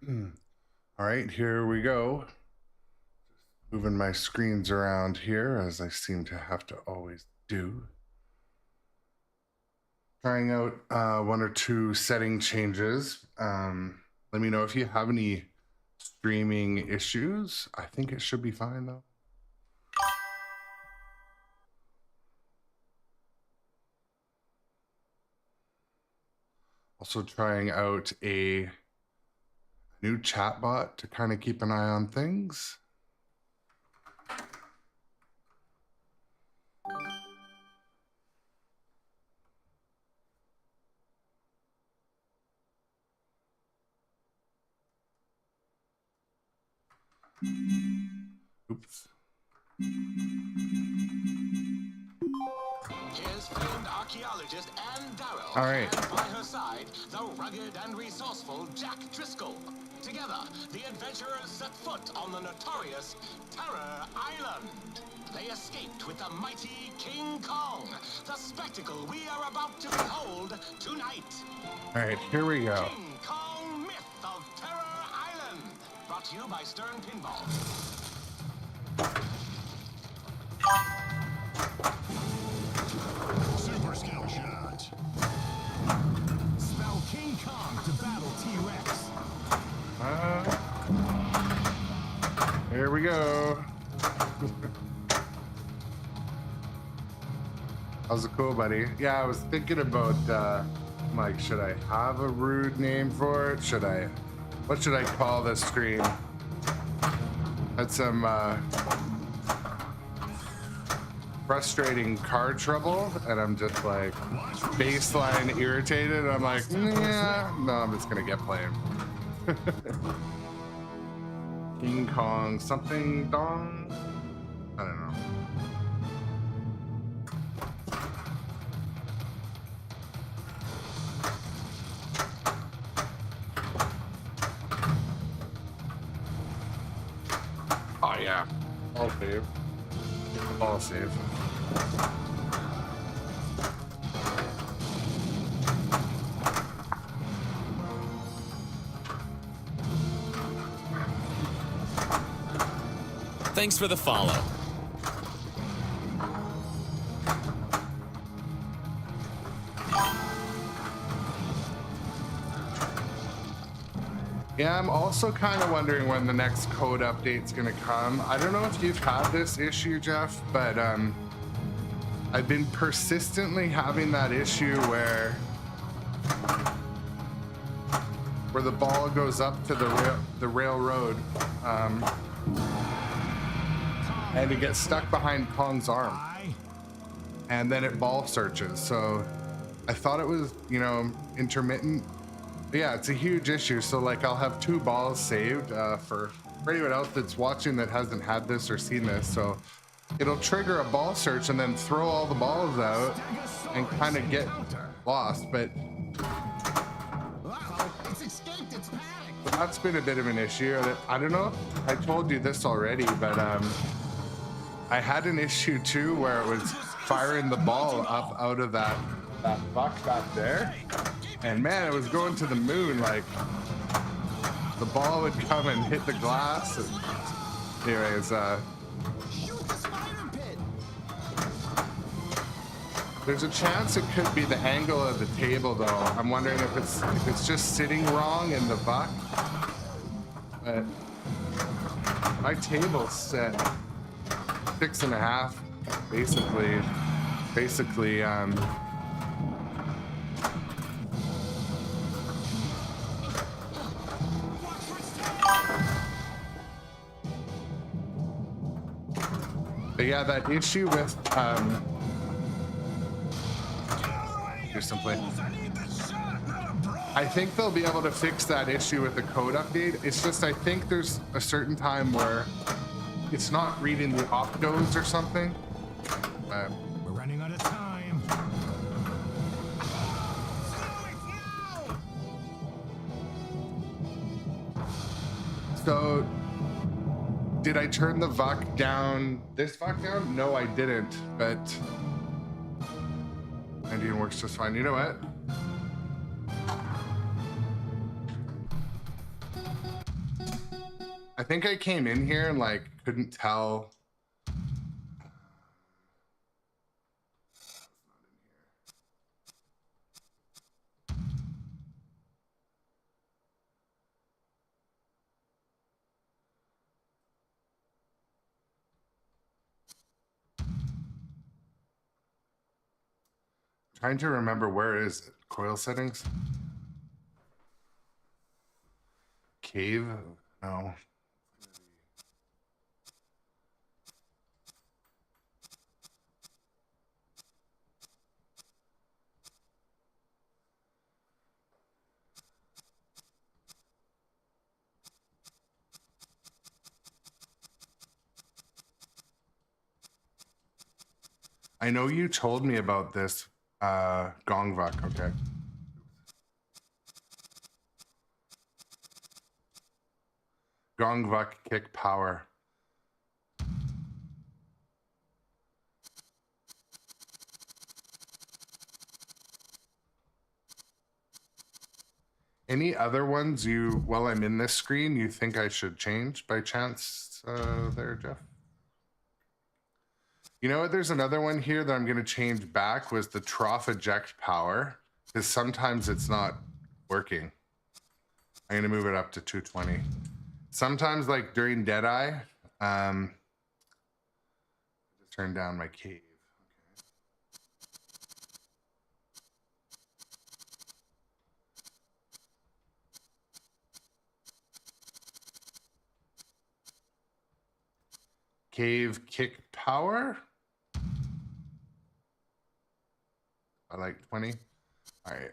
All right, here we go. Moving my screens around here as I seem to have to always do. Trying out one or two setting changes. Let me know if you have any streaming issues. I think it should be fine though. Also trying out a new chatbot to kind of keep an eye on things. Oops. Here's famed archaeologist Anne Darrow. All right. And by her side, the rugged and resourceful Jack Driscoll. Together, the adventurers set foot on the notorious Terror Island. They escaped with the mighty King Kong, the spectacle we are about to behold tonight. All right, here we go. King Kong Myth of Terror Island. Brought to you by Sternpinball. Super skill shot. Spell King Kong to battle T-Rex. Here we go. How's it cool, buddy? Yeah, I was thinking about, I'm like, should I have a rude name for it? What should I call this stream? Had some, frustrating card trouble, and I'm just like baseline irritated. I'm like, yeah, no, I'm just gonna get playing. King Kong something dong. I don't know. Oh yeah, all save. All save. Thanks for the follow. Yeah, I'm also kind of wondering when the next code update's gonna come. I don't know if you've had this issue, Jeff, but I've been persistently having that issue where the ball goes up to the railroad, and it gets stuck behind Kong's arm, and then it ball searches. So I thought it was, you know, intermittent. But yeah, it's a huge issue. So like, I'll have 2 balls saved for anyone else that's watching that hasn't had this or seen this. So it'll trigger a ball search and then throw all the balls out and kind of get lost. But that's been a bit of an issue. I don't know if I told you this already, but I had an issue too where it was firing the ball up out of that buck back there. And man, it was going to the moon. Like, the ball would come and hit the glass. And anyways, there's a chance it could be the angle of the table, though. I'm wondering if it's just sitting wrong in the buck. But my table's set 6.5, basically. But yeah, that issue with here's some play. I think they'll be able to fix that issue with the code update. It's just, I think there's a certain time where it's not reading the opcodes or something. We're running out of time. So did I turn the VUC down, this VUC down? No, I didn't, but Indian works just fine. You know what? think I came in here and like couldn't tell. Trying to remember where is it? Coil settings? Cave? No. I know you told me about this, Gongvuk, okay. Gongvuk kick power. Any other ones you, while I'm in this screen, you think I should change by chance there, Jeff? You know what? There's another one here that I'm going to change back was the trough eject power, because sometimes it's not working. I'm going to move it up to 220. Sometimes, like during Deadeye, turn down my cave. Cave kick power. I like 20. All right.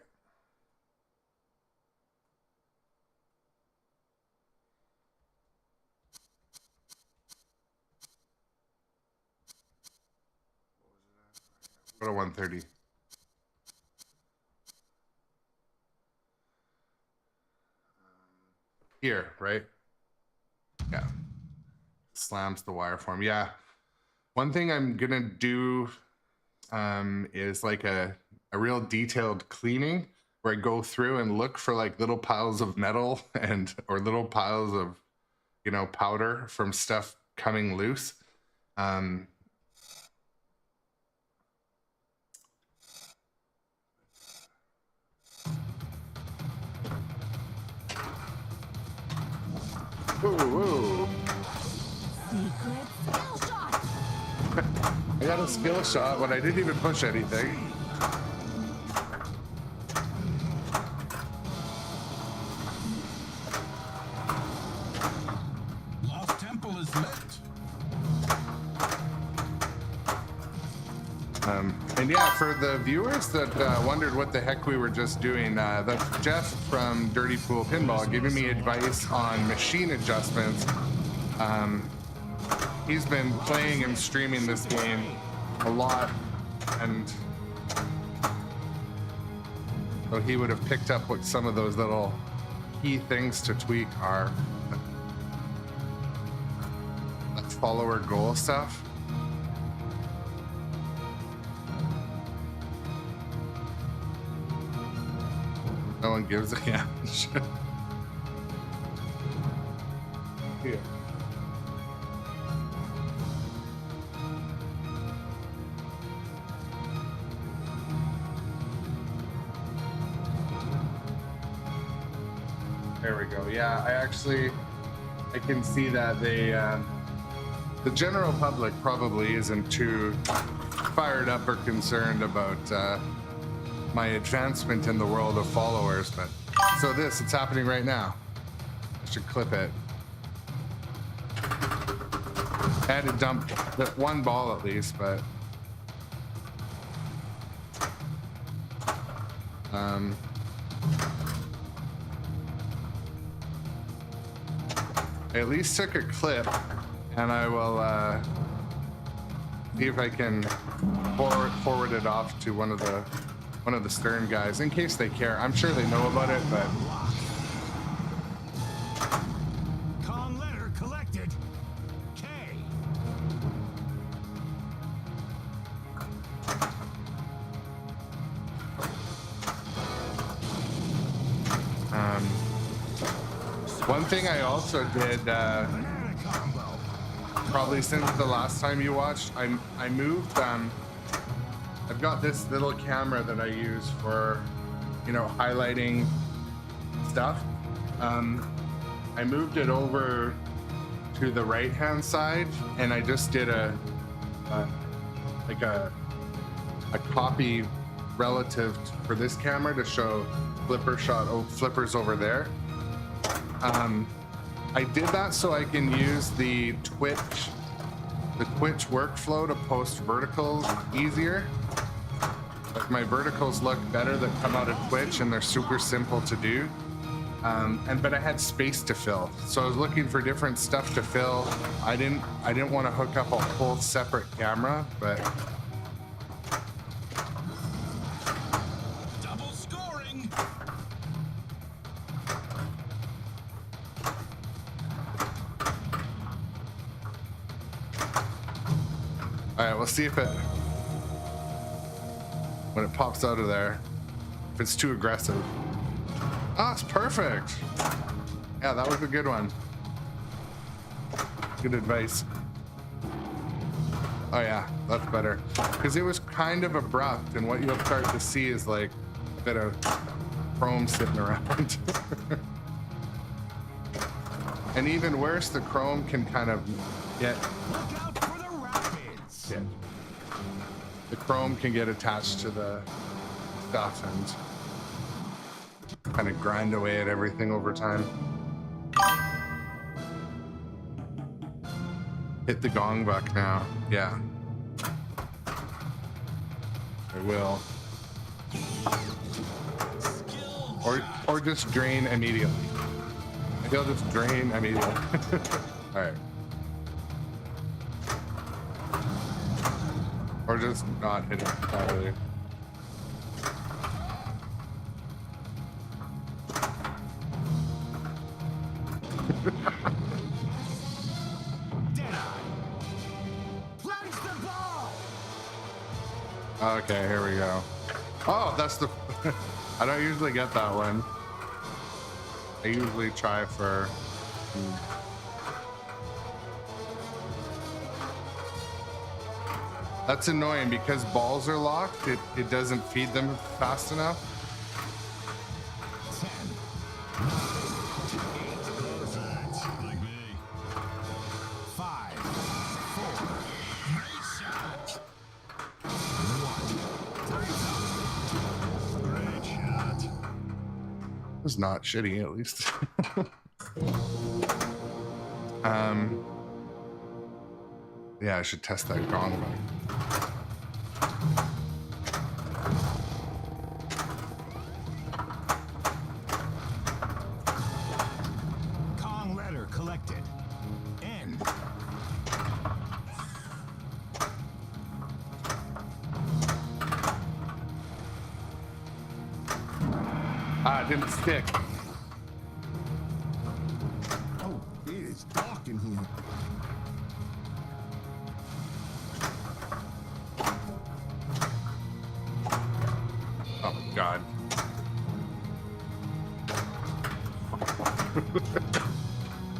Go to 130. Here, right? Yeah. Slams the wire form. Yeah. One thing I'm gonna do is like a real detailed cleaning where I go through and look for like little piles of metal and or little piles of, you know, powder from stuff coming loose. Whoa. I got a skill shot when I didn't even push anything. Lost Temple is lit. And yeah, for the viewers that wondered what the heck we were just doing, that's Jeff from Dirty Pool Pinball giving me advice on machine adjustments. He's been playing and streaming this game a lot, and so he would have picked up what some of those little key things to tweak are. That follower goal stuff. No one gives a damn shit. Here. There we go. Yeah, I can see that the general public probably isn't too fired up or concerned about my advancement in the world of followers, but so it's happening right now. I should clip it. I had to dump that one ball at least, but I at least took a clip, and I will see if I can forward it off to one of the Stern guys in case they care. I'm sure they know about it, but Con letter collected. K. One thing I also did, probably since the last time you watched, I moved, I've got this little camera that I use for, you know, highlighting stuff. I moved it over to the right-hand side, and I just did a copy relative for this camera to show flippers over there. I did that so I can use the Twitch workflow to post verticals easier. Like my verticals look better that come out of Twitch, and they're super simple to do. But I had space to fill, so I was looking for different stuff to fill. I didn't want to hook up a whole separate camera, but Double scoring. all right, we'll see if it, when it pops out of there, if it's too aggressive. Ah, it's perfect. Yeah, that was a good one. Good advice. Oh yeah, that's better. Because it was kind of abrupt, and what you'll start to see is like a bit of chrome sitting around. And even worse, the chrome can kind of get... Look out for the rapids. Yeah. The chrome can get attached to the stuff and kind of grind away at everything over time. Hit the gong buck now. Yeah. I will. Or just drain immediately. Maybe I'll just drain immediately. All right. Or just not hit it entirely. Okay, here we go. Oh, that's the... I don't usually get that one. I usually try for... That's annoying because balls are locked. It doesn't feed them fast enough. 10, 9, 8, perfect. Like me. 5, 4, great shot. 1, time's up. Great shot. It was not shitty, at least. Yeah, I should test that gong button. Kong letter collected. End. Ah, it didn't stick. Oh, it is dark in here. Oh, God.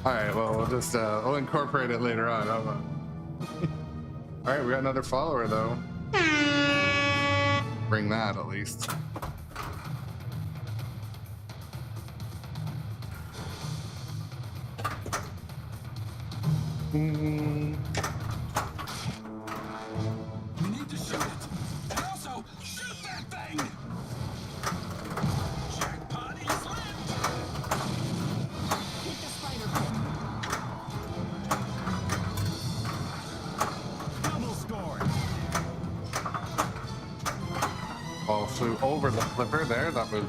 All right, well, we'll just, we'll incorporate it later on. All right, we got another follower, though. Bring that, at least. We need to shoot it. And also, shoot that thing! Jackpot is slammed! Hit the spider pit. Double score! Ball flew over the flipper there. That was,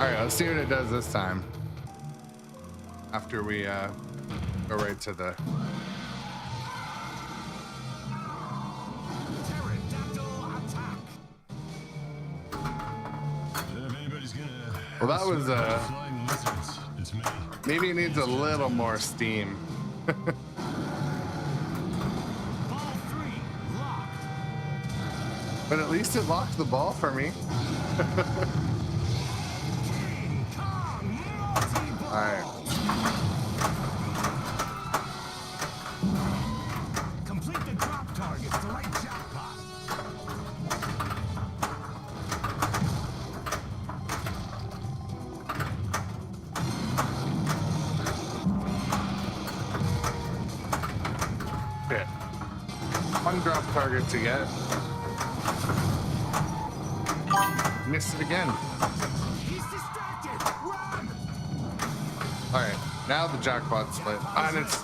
All right, let's see what it does this time. After we go right to the... Pterodactyl attack! If anybody's Well, that was Flying lizards. It's me. maybe it needs a little more steam. Ball 3 locked. But at least it locked the ball for me. King Kong multi-ball. All right. Complete the drop targets to right jackpot. Shit. One drop target to get. Missed it again. He's distracted. Run. All right, now the jackpot split. And it's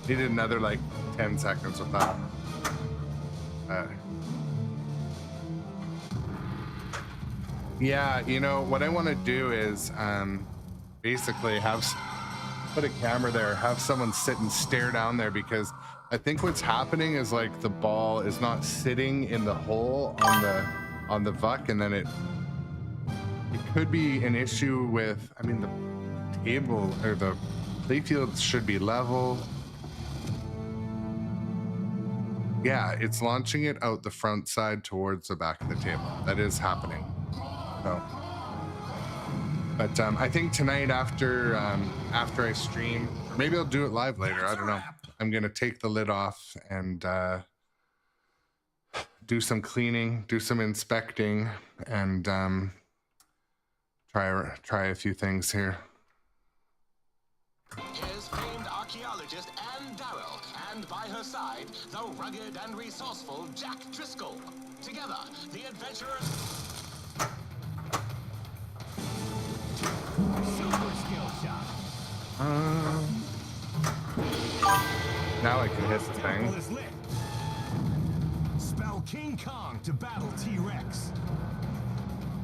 needed another like 10 seconds with that. Yeah, you know what I want to do is basically put a camera there, have someone sit and stare down there, because I think what's happening is like the ball is not sitting in the hole on the vuck, and then it could be an issue with, I mean, the table or the playfield should be level. Yeah, it's launching it out the front side towards the back of the table. That is happening. So, but I think tonight after I stream, or maybe I'll do it live later. I don't know. I'm gonna take the lid off and do some cleaning, do some inspecting, and try a few things here. Here's famed archaeologist Anne Darrell, and by her side, the rugged and resourceful Jack Driscoll. Together, the adventurers... Super skill shot. Now I can hit the Temple thing. is lit. Spell King Kong to battle T-Rex.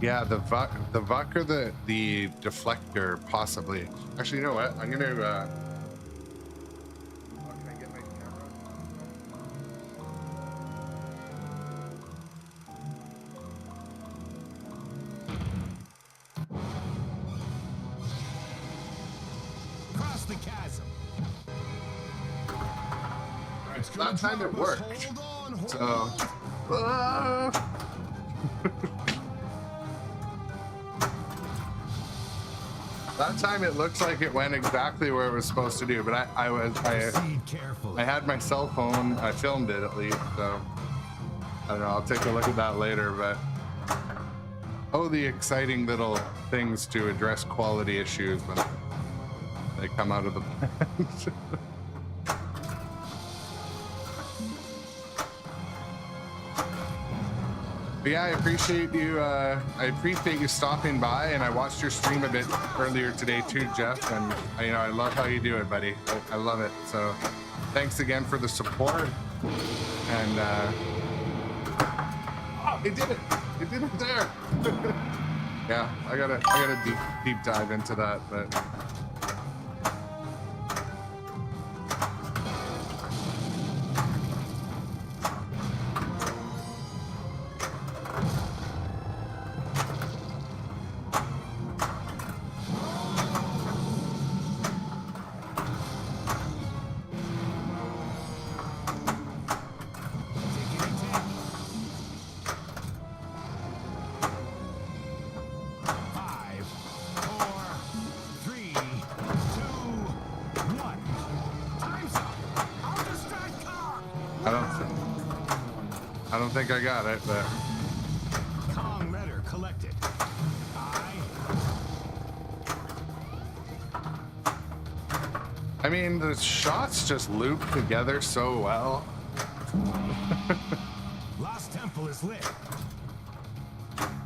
Yeah, the vuck or the deflector possibly. Actually, you know what? I'm gonna. Oh, can I get my camera? Cross the chasm. That time it worked. Hold on, hold So. on. That time it looks like it went exactly where it was supposed to do, but I Proceed carefully. had my cell phone. I filmed it at least, so I don't know. I'll take a look at that later. But oh, the exciting little things to address quality issues when they come out of the plant. But yeah, I appreciate you stopping by, and I watched your stream a bit earlier today too, Jeff, and I love how you do it, buddy. I love it. So thanks again for the support. And oh, it did it there. Yeah, I gotta deep dive into that, but I don't think I got it, but Kong letter collected. I mean, the shots just loop together so well. Lost Temple is lit.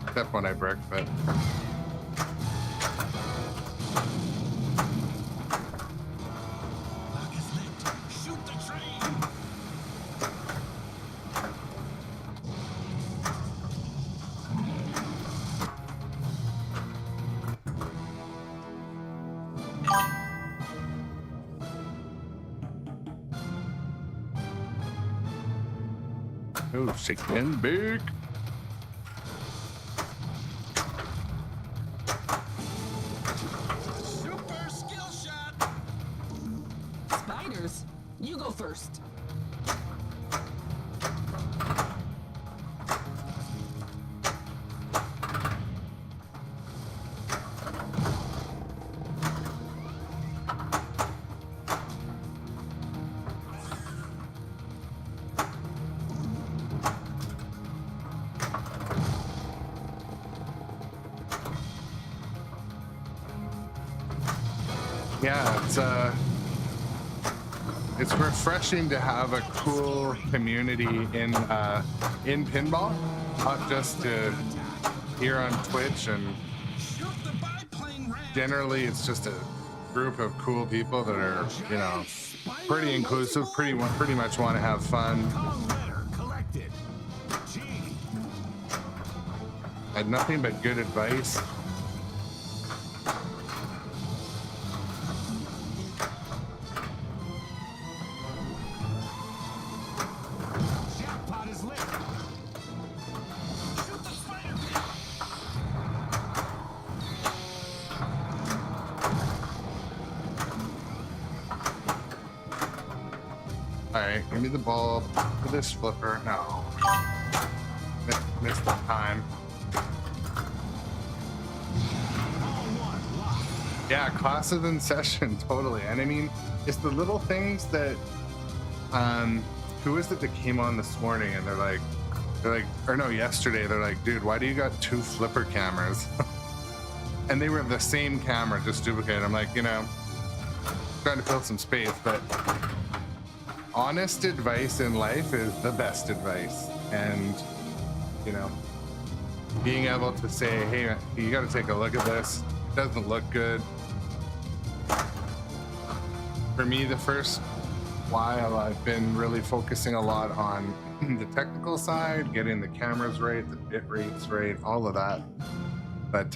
Except when I brick, but Lock is lit. Shoot the train. oh, chicken big. thirst. Yeah, it's refreshing to have a cool community in pinball, not just here on Twitch, and generally it's just a group of cool people that are, you know, pretty inclusive, pretty much want to have fun. I had nothing but good advice. Alright, give me the ball for this flipper. No. Missed the time. Yeah, classes in session, totally. And I mean, it's the little things that, who is it that came on this morning and they're like, or no, yesterday, they're like, dude, why do you got 2 flipper cameras? And they were the same camera, just duplicated. I'm like, you know, trying to fill some space, but honest advice in life is the best advice. And, you know, being able to say, hey, you got to take a look at this. It doesn't look good. For me, the first while I've been really focusing a lot on the technical side, getting the cameras right, the bit rates right, all of that. But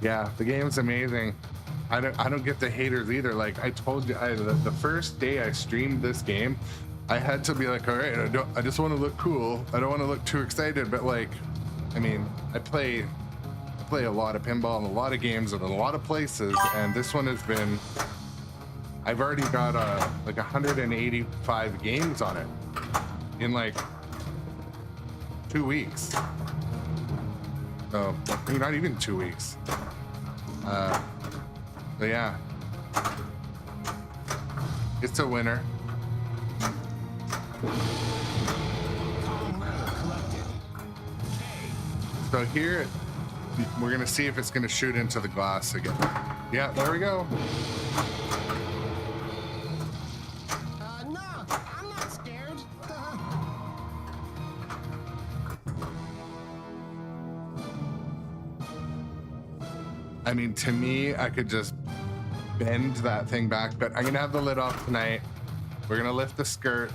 yeah, the game's amazing. I don't get the haters either. Like I told you, the first day I streamed this game, I had to be like, all right, I just want to look cool. I don't want to look too excited, but like, I mean, I play a lot of pinball and a lot of games and a lot of places, and this one has been, I've already got like 185 games on it in like 2 weeks. So not even 2 weeks. But yeah, it's a winner. So here, we're gonna see if it's gonna shoot into the glass again. Yeah, there we go. No, I'm not scared. I mean, to me, I could just bend that thing back, but I'm gonna have the lid off tonight. We're gonna lift the skirt.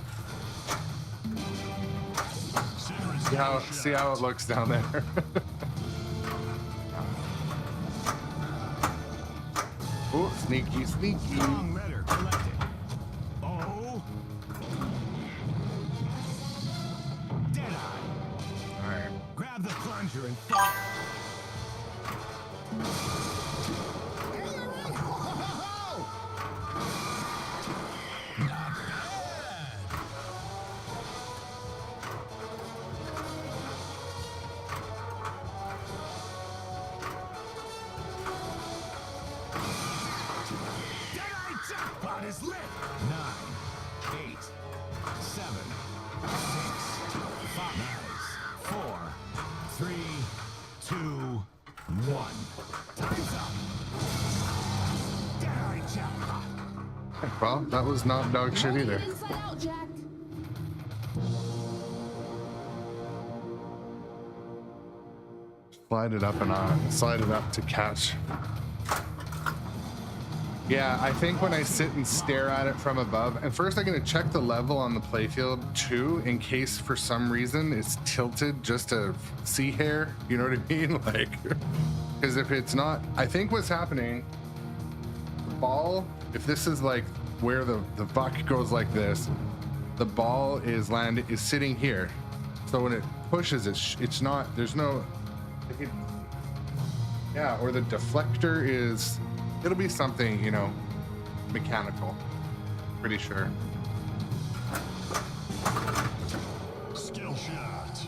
See how it looks down there. Oh, sneaky, sneaky. Long letter collected. Oh. Deadeye. All right. Grab the plunger and fire. Jackpot is lit! 9, 8, 7, 6, 5, 4, 3, 2, 1. Time's up! Deadeye jackpot! Well, that was not dog shit either. Inside out, Jack. Slide it up and on. Slide it up to catch. Yeah, I think when I sit and stare at it from above, and first I'm gonna check the level on the playfield too, in case for some reason it's tilted just to see hair, you know what I mean? Like, because if it's not, I think what's happening, the ball, if this is like where the buck goes like this, the ball is sitting here. So when it pushes, it's not, there's no, yeah, or the deflector is It'll be something, you know, mechanical. Pretty sure. Skill shot.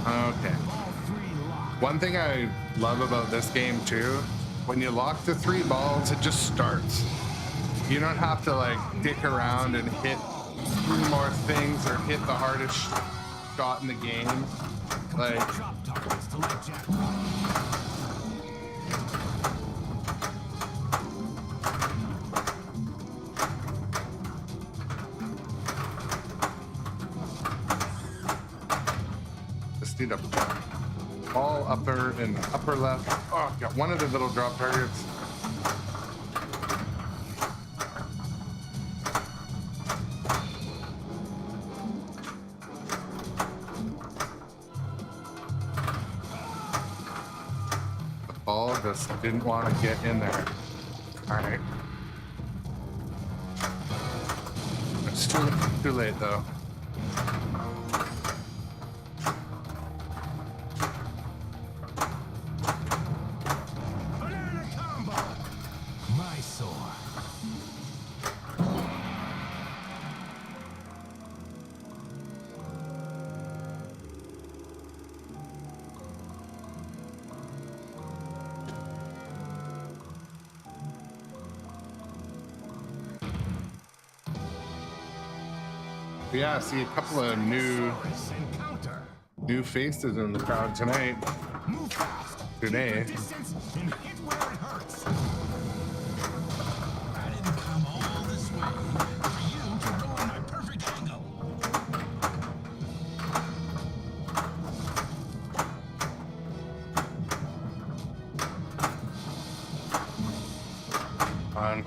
Okay. One thing I love about this game too, when you lock the 3 balls, it just starts. You don't have to like dick around and hit 3 more things or hit the hardest shot in the game. Like, just need a ball upper and upper left. Oh, got one of the little drop targets. The ball just didn't want to get in there. All right. It's too late though. Yeah, I see a couple of new faces in the crowd tonight. Today. On.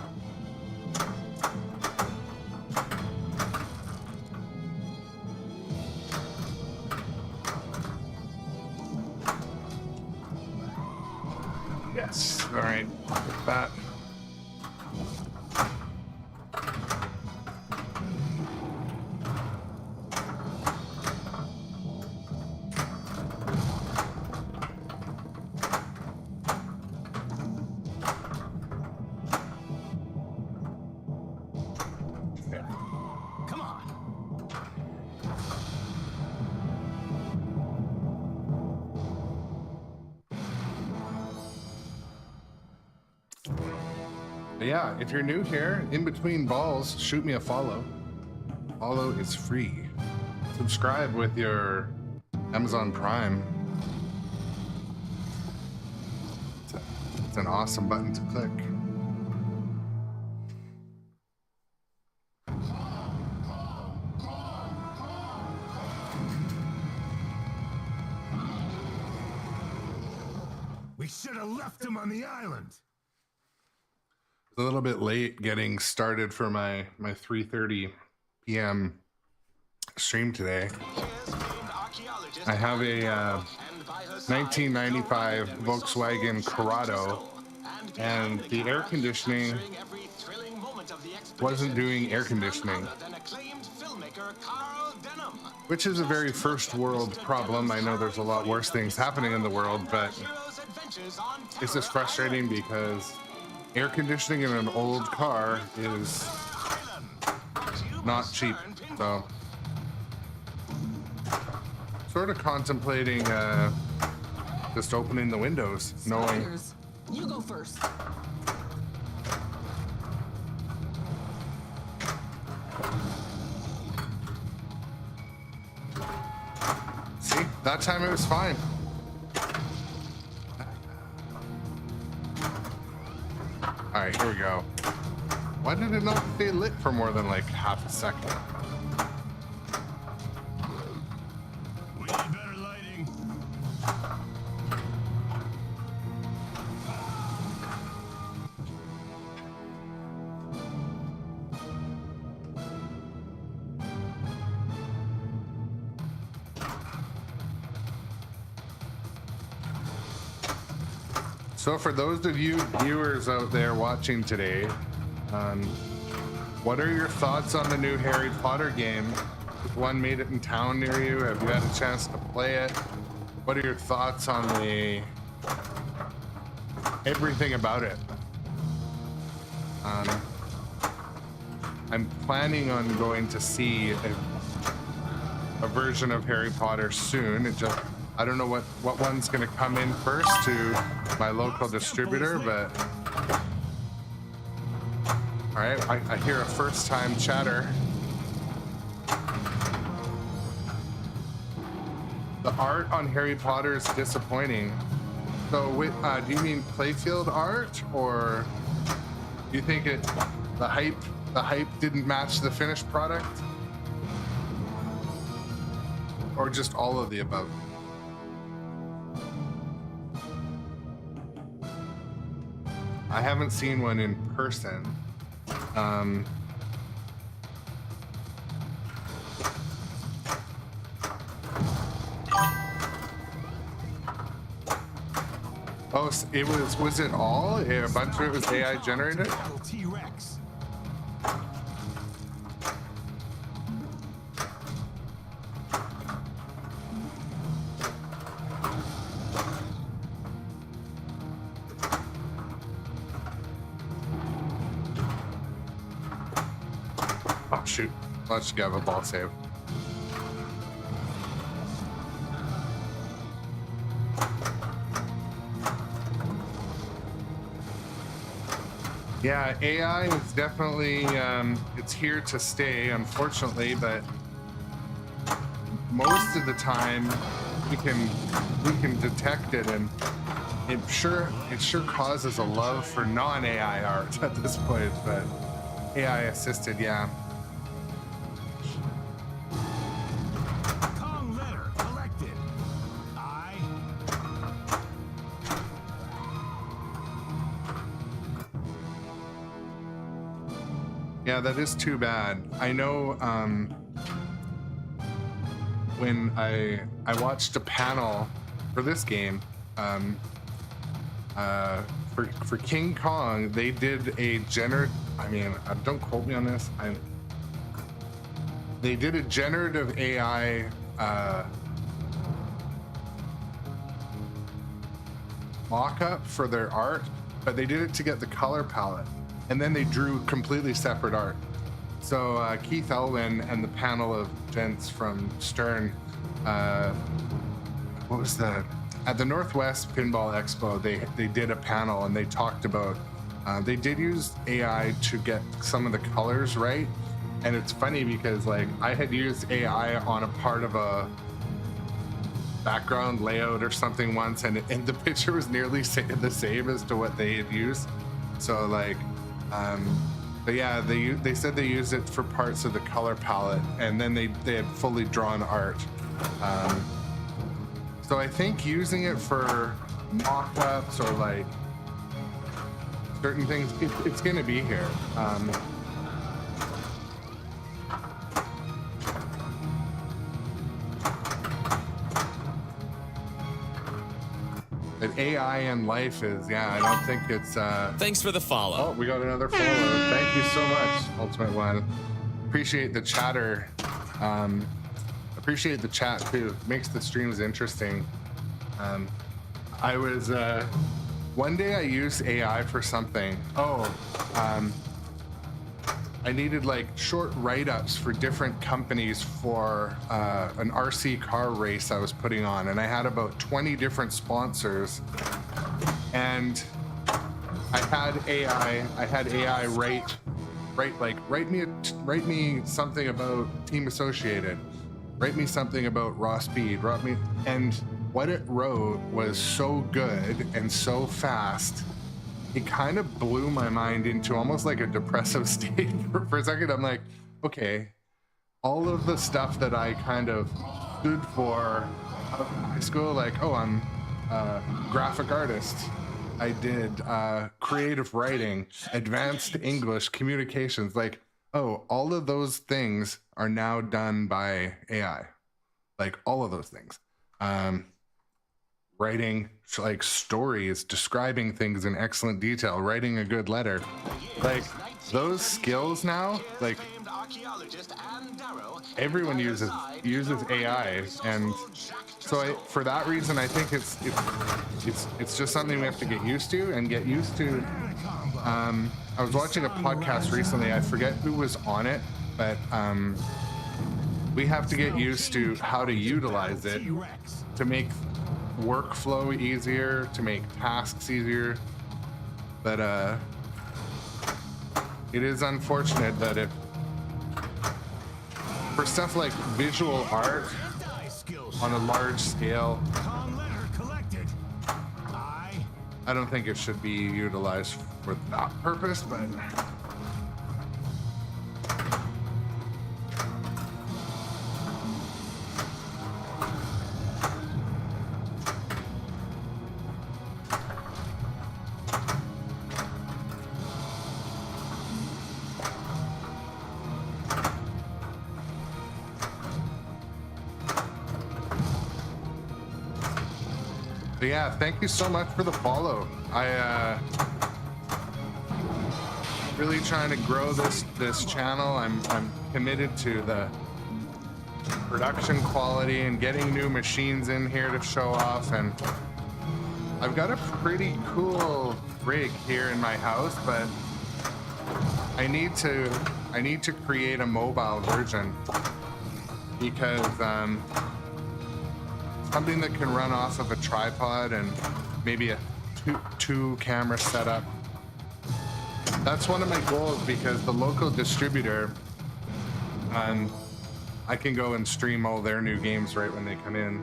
Yes. All right. Get that. Come on. But yeah, if you're new here, in between balls, shoot me a follow. Follow is free. Subscribe with your Amazon Prime. It's an awesome button to click. We should have left him on the island. A little bit late getting started for my 3:30 p.m. stream today. I have a 1995 Volkswagen Corrado, and the air conditioning wasn't doing air conditioning, which is a very first world problem. I know there's a lot worse things happening in the world, but it's just frustrating because air conditioning in an old car is not cheap. So sort of contemplating just opening the windows, knowing you go first. That time it was fine. All right, here we go. Why did it not stay lit for more than like half a second? We need better lighting. So for those of you viewers out there watching today, what are your thoughts on the new Harry Potter game? If one made it in town near you, have you had a chance to play it? What are your thoughts on the everything about it? I'm planning on going to see a version of Harry Potter soon. It just, I don't know what one's gonna come in first to my local distributor, but all right, I hear a first-time chatter. The art on Harry Potter is disappointing. So, do you mean playfield art, or do you think the hype didn't match the finished product, or just all of the above? I haven't seen one in person. Oh, was it all? A bunch of it was AI generated? T-Rex. Oh shoot, let's go have a ball save. Yeah, AI is definitely, it's here to stay, unfortunately, but most of the time we can detect it, and it sure causes a love for non-AI art at this point, but AI assisted, yeah. Kong letter collected. I. Yeah, that is too bad. I know when I watched a panel for this game, for King Kong, they did a don't quote me on this. They did a generative AI mock-up for their art, but they did it to get the color palette, and then they drew completely separate art. So Keith Elwin and the panel of gents from Stern, at the Northwest Pinball Expo, they did a panel and they talked about, they did use AI to get some of the colors right. And it's funny because like I had used AI on a part of a background layout or something once, and the picture was nearly the same as to what they had used. So like, but yeah, they said they used it for parts of the color palette, and then they had fully drawn art. So I think using it for mock-ups or like certain things, it's gonna be here. But AI and life is, yeah, I don't think it's... Thanks for the follow. Oh, we got another follow. Thank you so much, Ultimate One. Appreciate the chatter. Appreciate the chat too. Makes the streams interesting. I was one day I used AI for something. I needed like short write-ups for different companies for an RC car race I was putting on, and I had about 20 different sponsors, and I had AI write me something about Team Associated. write me something about raw speed, and what it wrote was so good and so fast. It kind of blew my mind into almost like a depressive state for a second. I'm like, okay, all of the stuff that I kind of stood for out of high school, like, oh, I'm a graphic artist. I did creative writing, advanced English, communications, like, oh, all of those things are now done by AI. Like all of those things. Writing like stories, describing things in excellent detail, writing a good letter. Like those skills now, like everyone uses AI, and so for that reason, I think it's just something we have to get used to and get used to. I was watching a podcast recently. I forget who was on it, but we have to get used to how to utilize it to make workflow easier, to make tasks easier. But it is unfortunate that if for stuff like visual art on a large scale, I don't think it should be utilized for that purpose, but yeah, thank you so much for the follow. I really trying to grow this channel. I'm committed to the production quality and getting new machines in here to show off, and I've got a pretty cool rig here in my house, but I need to create a mobile version because something that can run off of a tripod and maybe a two camera setup. That's one of my goals, because the local distributor, I can go and stream all their new games right when they come in,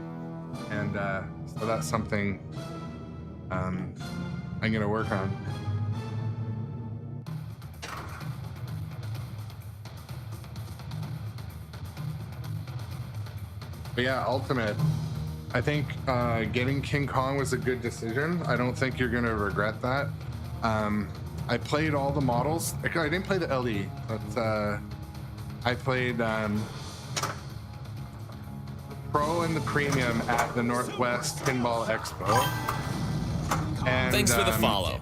and so that's something I'm gonna work on. But yeah, Ultimate, I think getting King Kong was a good decision. I don't think you're gonna regret that. I played all the models. I didn't play the LE, but I played Pro and the Premium at the Northwest Pinball Expo. And, thanks for the follow.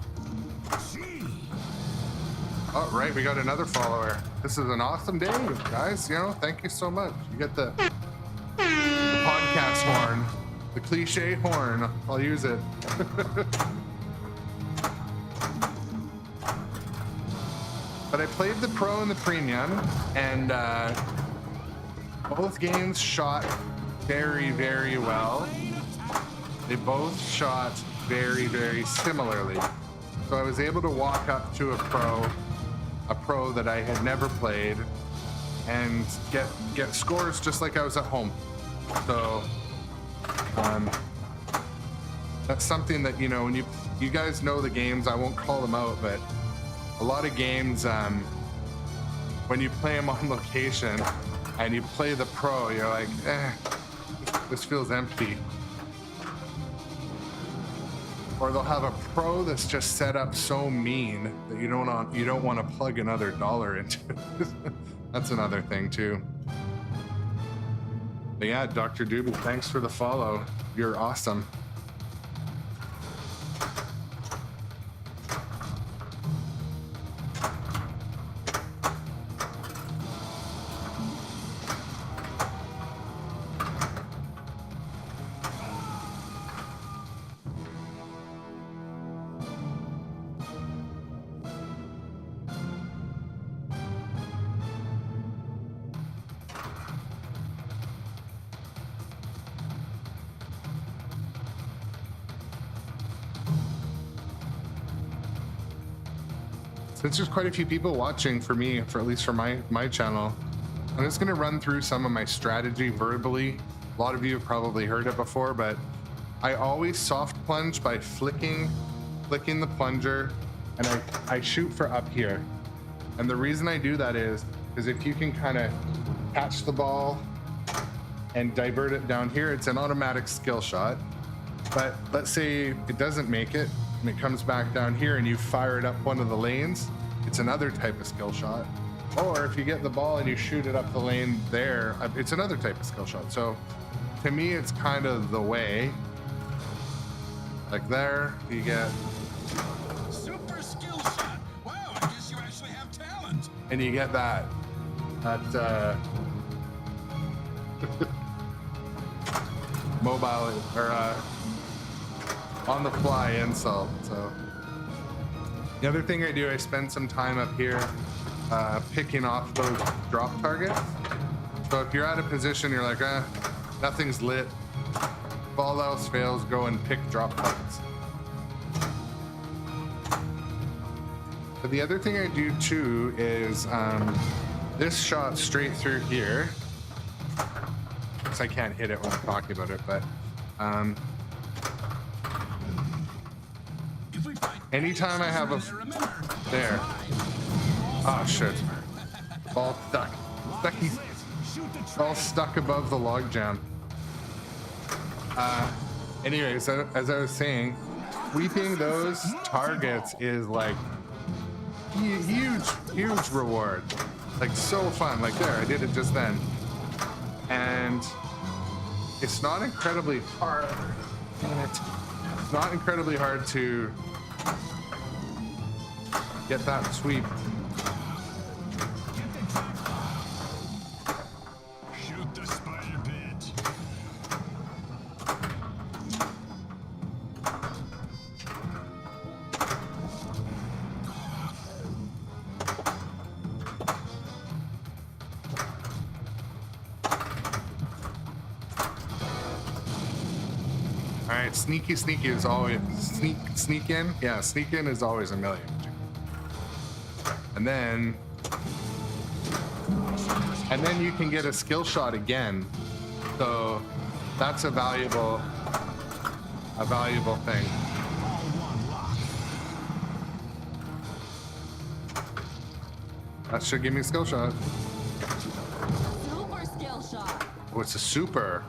Oh, right, we got another follower. This is an awesome day, guys. You know, thank you so much. You get the podcast horn, the cliche horn. I'll use it. But I played the Pro and the Premium, and both games shot very, very well. They both shot very, very similarly. So I was able to walk up to a pro that I had never played, and get scores just like I was at home. So that's something that, you know, when you guys know the games, I won't call them out, but a lot of games, when you play them on location and you play the pro, you're like, this feels empty. Or they'll have a pro that's just set up so mean that you don't want to plug another dollar into it. That's another thing too. But yeah, Dr. Doobie, thanks for the follow. You're awesome. Since there's quite a few people watching for me, for at least for my channel, I'm just gonna run through some of my strategy verbally. A lot of you have probably heard it before, but I always soft plunge by flicking the plunger, and I shoot for up here. And the reason I do that is if you can kind of catch the ball and divert it down here, it's an automatic skill shot. But let's say it doesn't make it and it comes back down here and you fire it up one of the lanes, it's another type of skill shot. Or if you get the ball and you shoot it up the lane there, it's another type of skill shot. So to me, it's kind of the way. Like there, you get... Super skill shot. Wow, I guess you actually have talent. And you get that mobile or on the fly insult. So the other thing I do, I spend some time up here picking off those drop targets. So if you're at a position you're like, nothing's lit, if all else fails, go and pick drop targets. But the other thing I do too is this shot straight through here. I can't hit it when I'm talking about it, but anytime I have a there. Oh shit! Ball stuck. Ball stuck above the log jam. Anyways, as I was saying, sweeping those targets is like huge reward. Like so fun. Like there, I did it just then, and it's not incredibly hard. Damn it. It's not incredibly hard to get that sweep. Shoot the spider pit. All right, sneaky is always sneak in. Yeah, sneak in is always a million. And then you can get a skill shot again. So that's a valuable thing. That should give me a skill shot. Super skill shot. Oh, it's a super.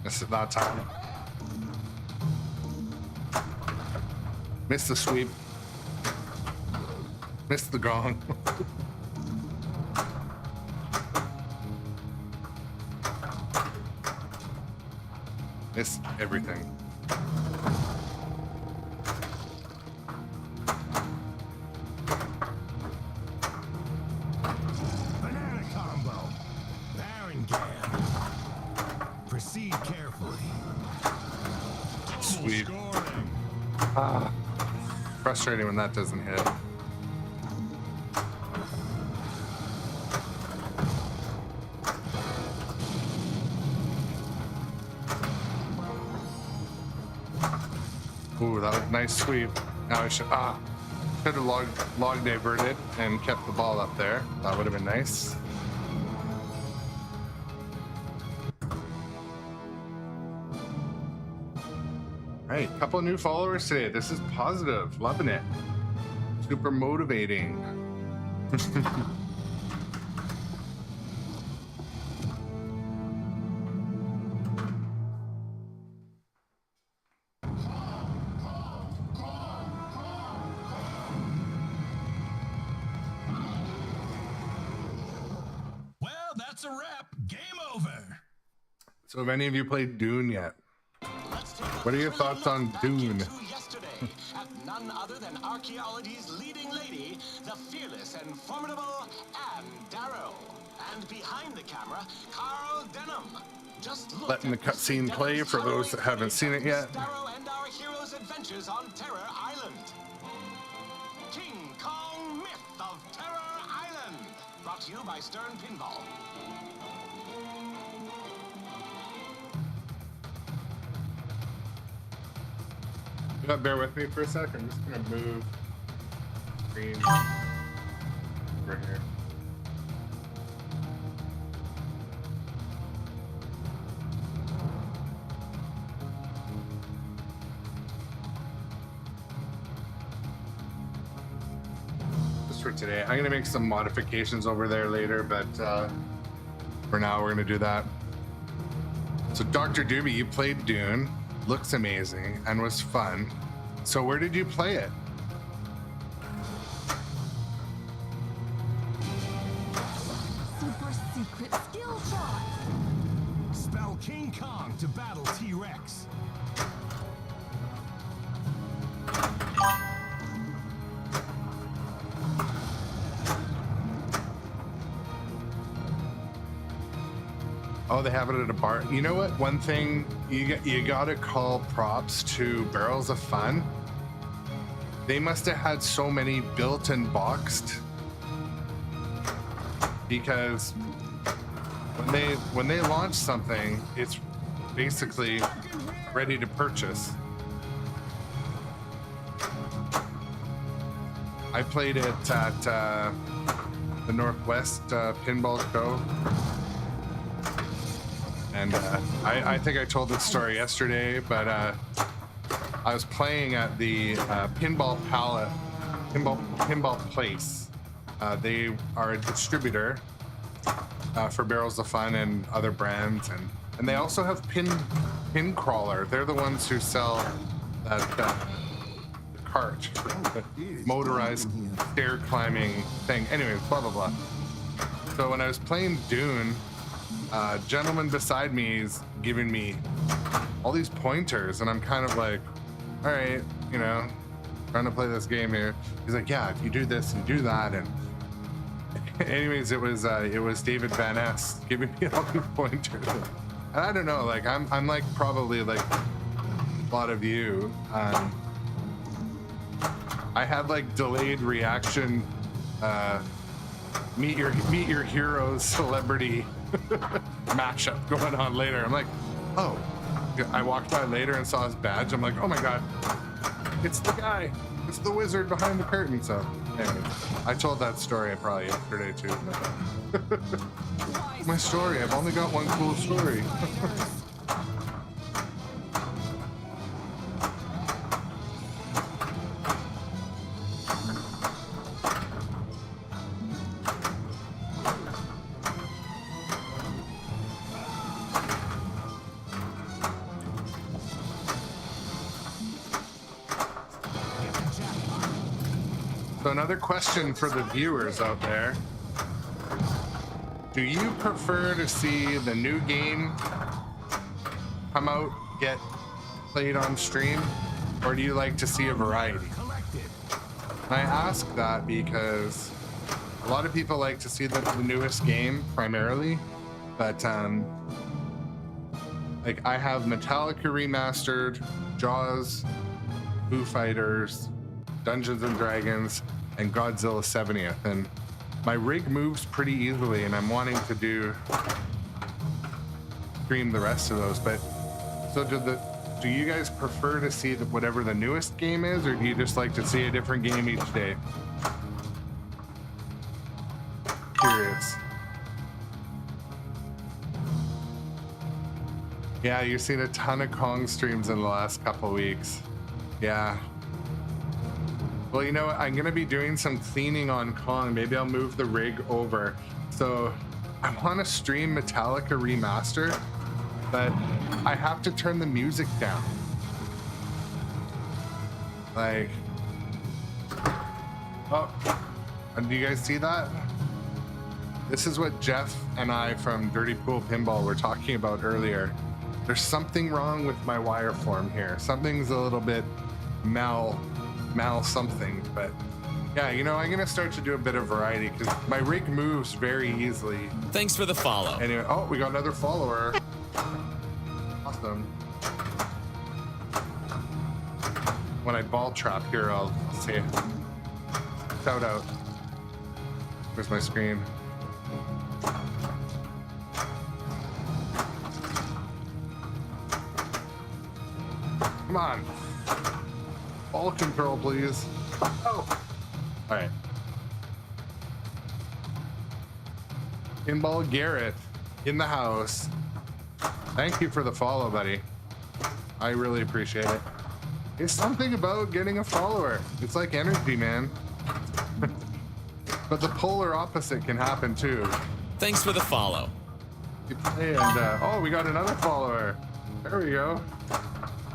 Missed it that time. Missed the sweep. Missed the gong. Missed everything. Banana combo. Baron gam. Proceed carefully. Sweep. Scoring. Frustrating when that doesn't hit. Ooh, that was a nice sweep. Now I should have log diverted and kept the ball up there. That would have been nice. All right, couple of new followers today. This is positive, loving it. Super motivating. Well, that's a wrap. Game over. So have any of you played Dune yet? What are your thoughts on Dune? Yesterday at none none other than archaeology's leading lady, the fearless and formidable Anne Darrow. And behind the camera, Carl Denham. Just look Letting the at Mr. cutscene play Denham's for those that haven't seen it yet. Darrow and our heroes' adventures on Terror Island. King Kong Myth of Terror Island. Brought to you by Sternpinball. You gotta bear with me for a second. I'm just gonna move screen over here. Just for today. I'm gonna make some modifications over there later, but for now we're gonna do that. So Dr. Doobie, you played Dune. Looks amazing and was fun. So where did you play it? Super secret skill shot. Spell King Kong to battle T-Rex. Oh, they have it at a bar. You know what? One thing you gotta call props to Barrels of Fun. They must have had so many built and boxed, because when they launch something, it's basically ready to purchase. I played it at the Northwest Pinball Show. And I think I told this story yesterday, but I was playing at the Pinball Place. They are a distributor for Barrels of Fun and other brands, and they also have Pin Crawler. They're the ones who sell that cart, the motorized stair climbing thing. Anyways, blah blah blah. So when I was playing Dune, gentleman beside me is giving me all these pointers, and I'm kind of like, all right, you know, trying to play this game here. He's like, yeah, if you do this and do that, and anyways, it was David Van Ness giving me all these pointers, and I don't know, like I'm like probably like a lot of you. I had like delayed reaction, meet your heroes celebrity matchup going on later. I'm like, oh, I walked by later and saw his badge. I'm like, oh my god, it's the guy, it's the wizard behind the curtain. So anyway, I told that story probably yesterday too. My story, I've only got one cool story. So another question for the viewers out there. Do you prefer to see the new game come out, get played on stream, or do you like to see a variety? I ask that because a lot of people like to see the newest game primarily, but like I have Metallica Remastered, Jaws, Foo Fighters, Dungeons and Dragons, and Godzilla 70th, and my rig moves pretty easily, and I'm wanting to stream the rest of those. But so do you guys prefer to see whatever the newest game is, or do you just like to see a different game each day? Curious. Yeah, you've seen a ton of Kong streams in the last couple weeks. Yeah. Well, you know what? I'm gonna be doing some cleaning on Kong. Maybe I'll move the rig over. So I want to stream Metallica Remaster, but I have to turn the music down. Like, oh, and do you guys see that? This is what Jeff and I from Dirty Pool Pinball were talking about earlier. There's something wrong with my wire form here. Something's a little bit mal something, but yeah, you know, I'm gonna start to do a bit of variety because my rig moves very easily. Thanks for the follow. Anyway, oh, we got another follower. Awesome. When I ball trap here, I'll say shout out. Where's my screen? Come on. Ball control, please. Oh. All right. Pinball Garrett in the house. Thank you for the follow, buddy. I really appreciate it. It's something about getting a follower. It's like energy, man. But the polar opposite can happen too. Thanks for the follow. And oh, we got another follower. There we go.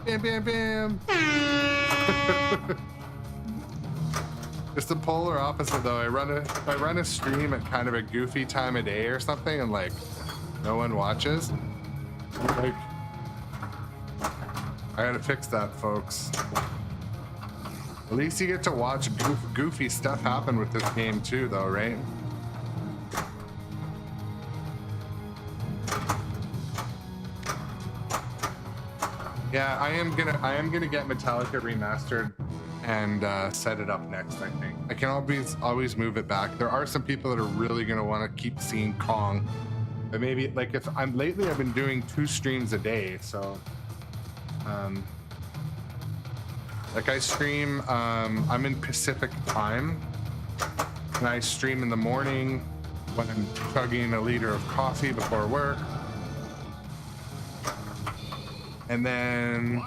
Bam, bam, bam. It's the polar opposite though. If I run a stream at kind of a goofy time of day or something, and like no one watches, like I gotta fix that, folks. At least you get to watch goofy stuff happen with this game too, though, right? Yeah, I am gonna get Metallica remastered and set it up next. I think I can always move it back. There are some people that are really gonna want to keep seeing Kong, but maybe like if I've been doing 2 streams a day, so like I stream. I'm in Pacific time, and I stream in the morning when I'm chugging a liter of coffee before work. And then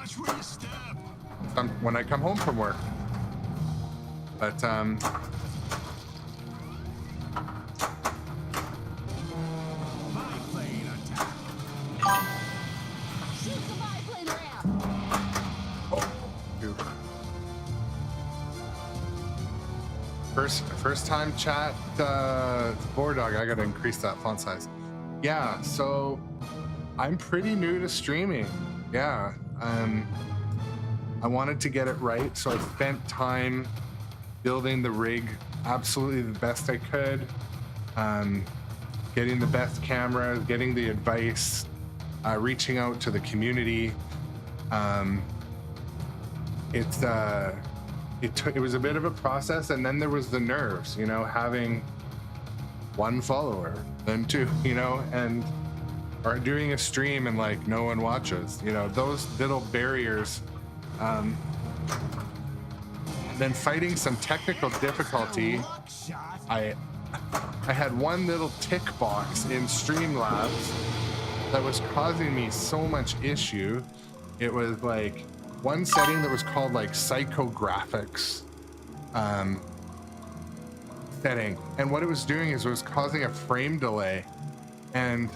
when I come home from work. But first time chat, Board Dog, I gotta increase that font size. Yeah, so I'm pretty new to streaming. Yeah, I wanted to get it right, so I spent time building the rig absolutely the best I could, getting the best cameras, getting the advice, reaching out to the community. It was a bit of a process, and then there was the nerves, you know, having 1 follower, then 2, you know, or doing a stream and like no one watches, you know, those little barriers. Then fighting some technical difficulty. I had one little tick box in Streamlabs that was causing me so much issue. It was like one setting that was called like psychographics setting, and what it was doing is it was causing a frame delay, and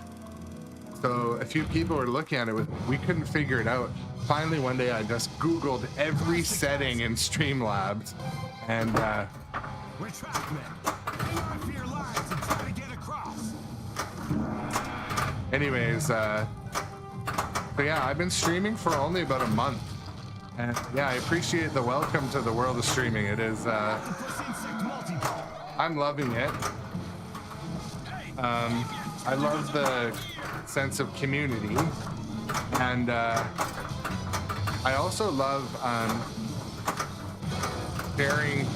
so a few people were looking at it we couldn't figure it out. Finally one day I just Googled every setting in Streamlabs, and anyways, so yeah, I've been streaming for only about a month, and yeah, I appreciate the welcome to the world of streaming. It is I'm loving it. I love the sense of community, and I also love sharing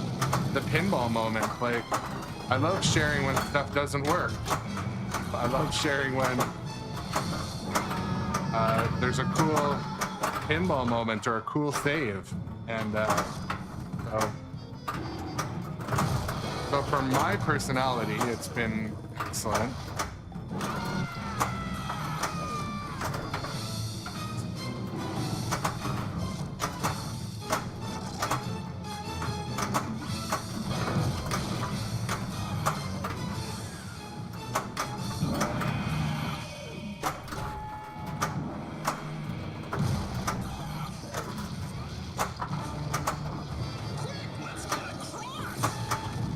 the pinball moment. Like, I love sharing when stuff doesn't work. I love sharing when there's a cool pinball moment or a cool save, and so for my personality, it's been excellent.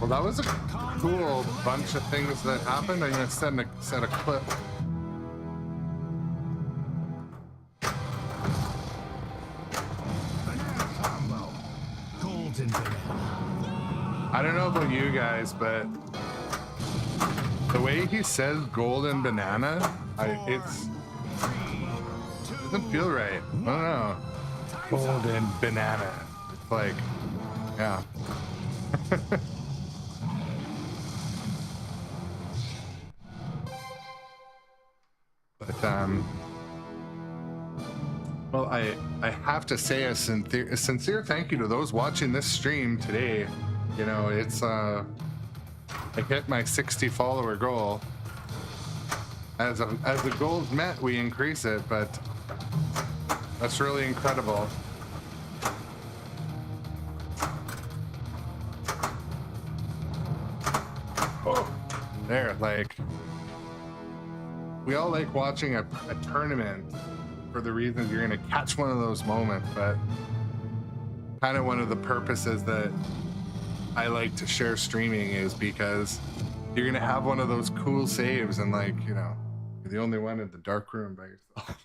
Well, that was a cool bunch of things that happened. I'm gonna set a clip. Banana combo. Golden I don't know about you guys, but the way he says golden banana, it doesn't feel right. I don't know. Golden banana. It's like, yeah. But well, I have to say a sincere thank you to those watching this stream today. You know, it's I hit my 60 follower goal. As the goal's met, we increase it, but that's really incredible. Oh, there, like, we all like watching a tournament for the reasons you're gonna catch one of those moments, but kind of one of the purposes that I like to share streaming is because you're gonna have one of those cool saves and, like, you know, you're the only one in the dark room by yourself.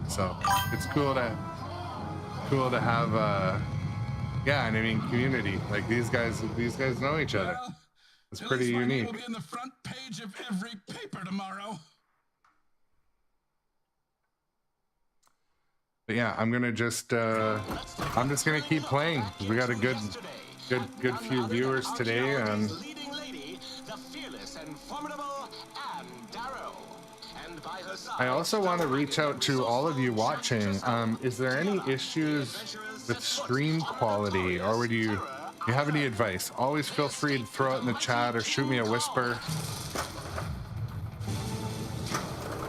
So it's cool to have yeah, and I mean community. Like these guys know each other. It's pretty unique. Will be in the front page of every paper tomorrow. But yeah, I'm gonna just I'm just gonna keep playing. We got a good few viewers today, and I also want to reach out to all of you watching. Is there any issues with stream quality, or would you have any advice? Always feel free to throw it in the chat or shoot me a whisper.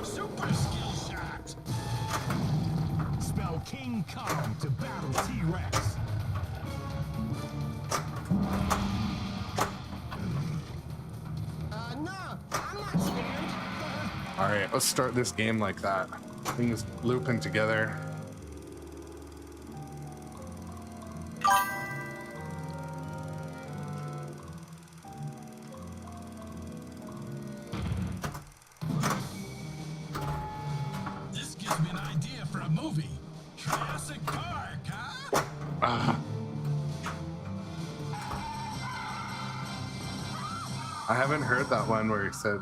Super skill shot. Spell King Kong to battle T-Rex. No, I'm not scared. All right, let's start this game like that. Things looping together. This gives me an idea for a movie. Jurassic Park, huh? I haven't heard that one where he said,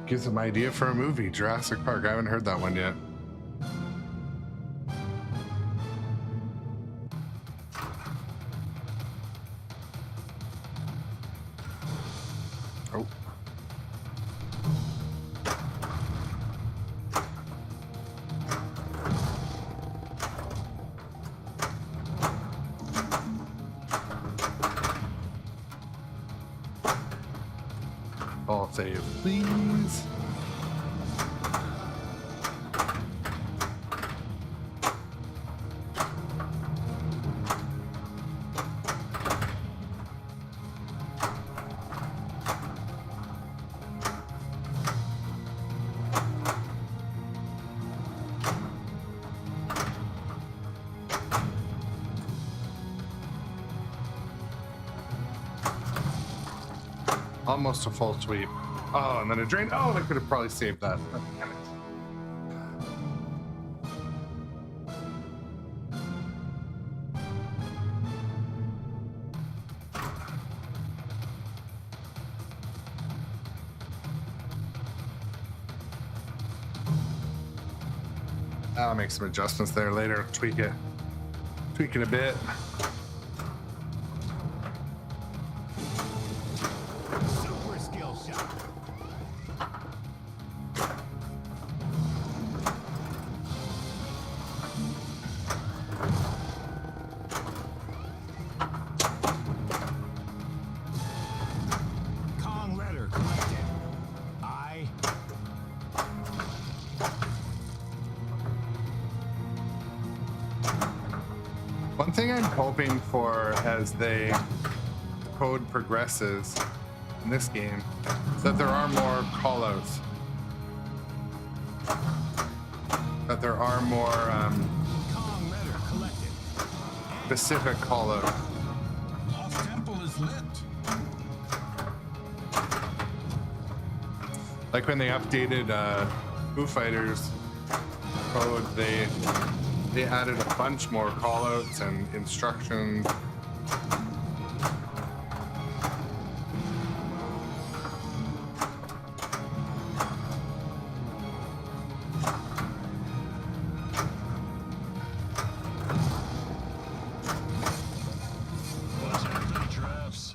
gives him idea for a movie, Jurassic Park. I haven't heard that one yet. Oh. I'll say, please. Almost a full sweep. Oh, and then a drain. Oh, I could have probably saved that. Oh, damn it. I'll make some adjustments there later. Tweak it a bit. Super skill shot. Kong letter collected. I. One thing I'm hoping for as the code progresses in this game is that there are more callouts. That there are more Kong letter collected. specific callouts. Lost temple is lit. Like when they updated Foo Fighters code, they added a bunch more callouts and instructions What's happening, Traps?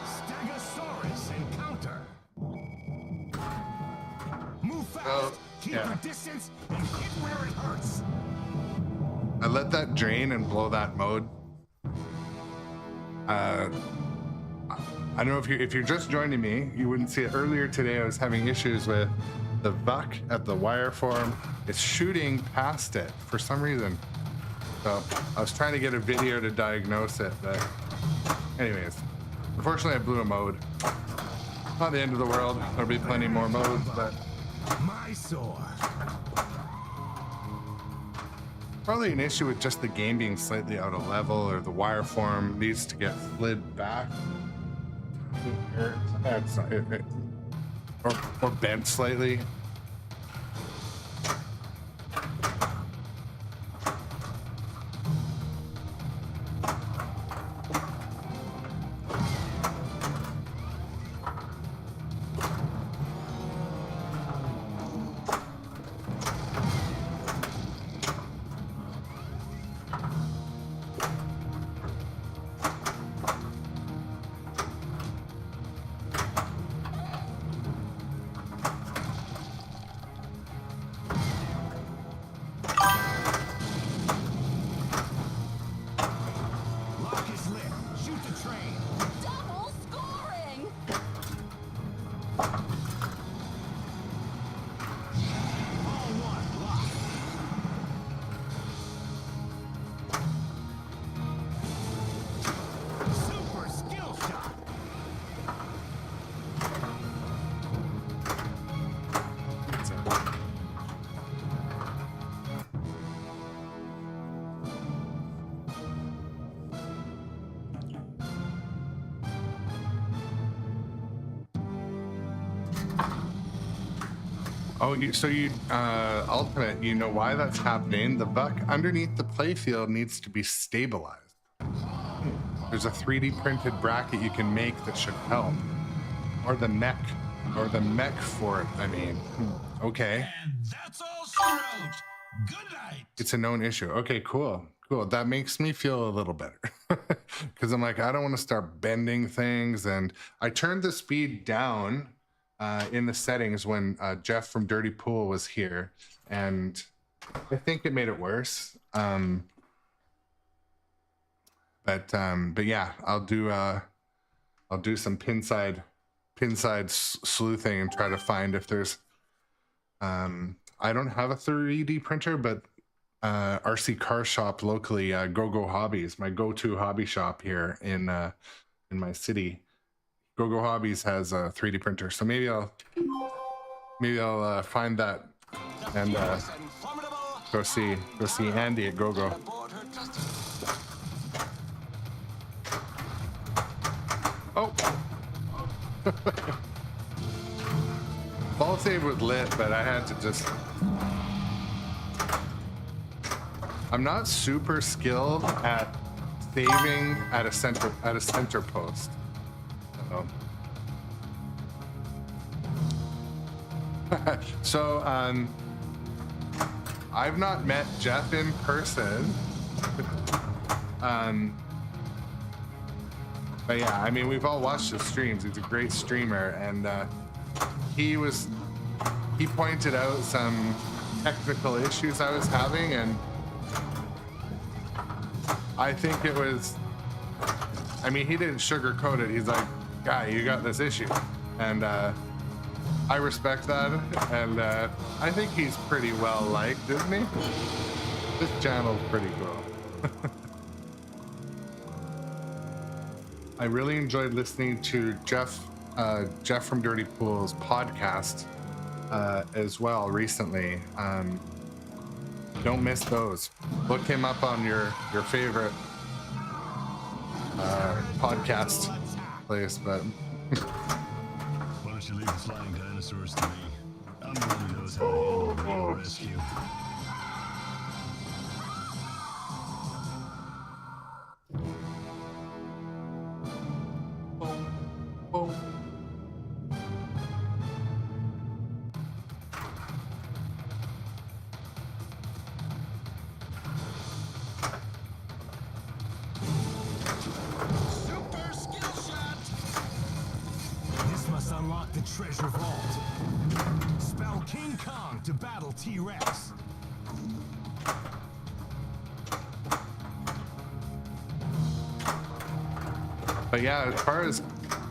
Stegosaurus encounter. Move fast. Oh, Keep yeah. your distance and hit where it hurts. I let that drain and blow that mode. I don't know if you're just joining me, you wouldn't see it earlier today. I was having issues with the buck at the wire form. It's shooting past it for some reason. So I was trying to get a video to diagnose it, but anyways, unfortunately I blew a mode. Not the end of the world. There'll be plenty more modes, but My sword. probably an issue with just the game being slightly out of level, or the wire form needs to get slid back. Or bent slightly. Lock is lit. Shoot the train. Double scoring! All one. Lock. Super skill shot. Oh, so you alternate, you know why that's happening? The buck underneath the playfield needs to be stabilized. There's a 3D printed bracket you can make that should help. Or the mech for it, I mean. Okay. And that's all she wrote. Good night. It's a known issue. Okay, cool. That makes me feel a little better. Because I'm like, I don't want to start bending things. And I turned the speed down in the settings when Jeff from Dirty Pool was here. And I think it made it worse. But yeah, I'll do some pinside sleuthing and try to find if there's I don't have a 3D printer, but RC Car Shop locally, Go Hobbies, my go-to hobby shop here in my city. Go Hobbies has a 3D printer, so maybe I'll find that and go see Andy at Go. Oh. Ball save was lit, but I had to just. I'm not super skilled at saving at a center post. So I've not met Jeff in person. But yeah, I mean, we've all watched his streams. He's a great streamer, and he pointed out some technical issues I was having, and I think it was, I mean, he didn't sugarcoat it. He's like, guy, you got this issue. And I respect that, and I think he's pretty well liked, isn't he? This channel's pretty cool. I really enjoyed listening to Jeff from Dirty Pool's podcast as well recently. Don't miss those. Look him up on your favorite podcast place, but Why don't you leave the flying dinosaurs to me? I'm the one who knows how to handle the real rescue. Super skill shot! This must unlock the treasure vault. Spell King Kong to battle T-Rex. But yeah, as far as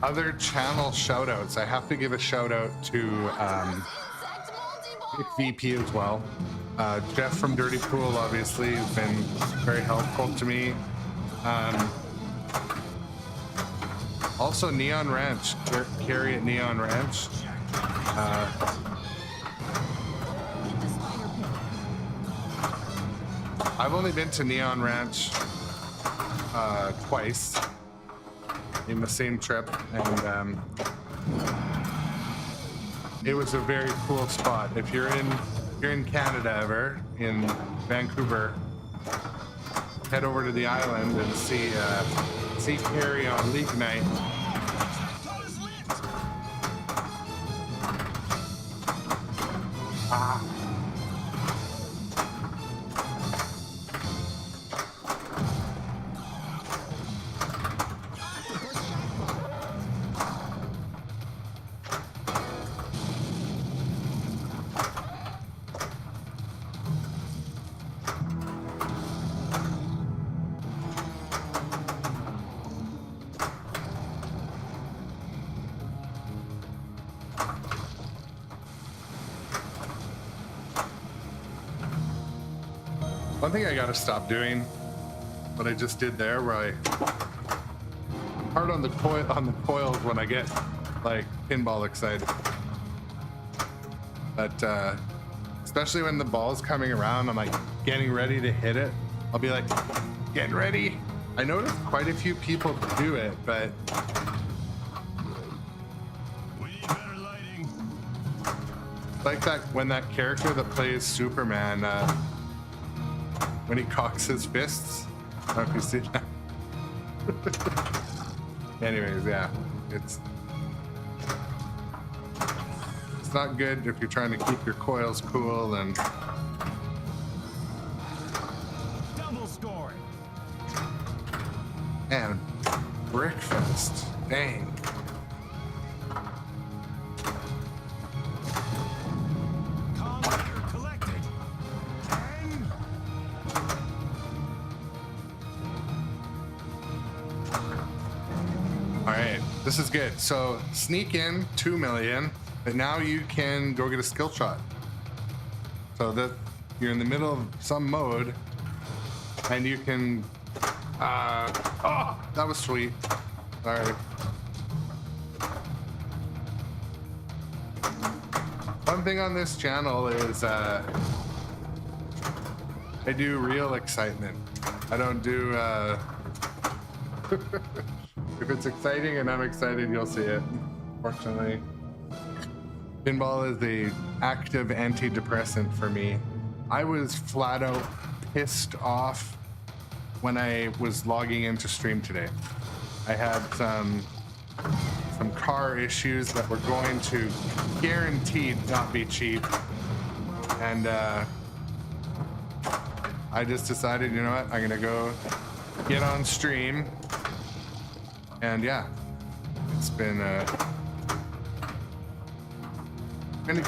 other channel shout outs, I have to give a shout out to Insect multi-ball. VP as well. Jeff from Dirty Pool obviously has been very helpful to me. Also Neon Ranch, Carrie at Neon Ranch. Hit the spider pit. I've only been to Neon Ranch twice in the same trip, and it was a very cool spot. If you're in Canada ever, in Vancouver, head over to the island and see Carrie on League Night. One thing I gotta stop doing, what I just did there, where I hard on the coils when I get like pinball excited. But especially when the ball's coming around, I'm like getting ready to hit it. I'll be like, getting ready. I noticed quite a few people do it, but We need better lighting. like that when that character that plays Superman, when he cocks his fists. I don't know if you see that. Anyways, yeah, it's not good if you're trying to keep your coils cool and Double scoring. breakfast. Dang. Computer collected. And All right, this is good. So sneak in 2 million, but now you can go get a skill shot. So that you're in the middle of some mode, and you can. Oh, that was sweet. Sorry. One thing on this channel is I do real excitement. I don't do. If it's exciting and I'm excited, you'll see it. Fortunately, pinball is the active antidepressant for me. I was flat out pissed off when I was logging into stream today. I had some car issues that were going to guaranteed not be cheap, and I just decided, you know what, I'm gonna go get on stream. And yeah, it's been a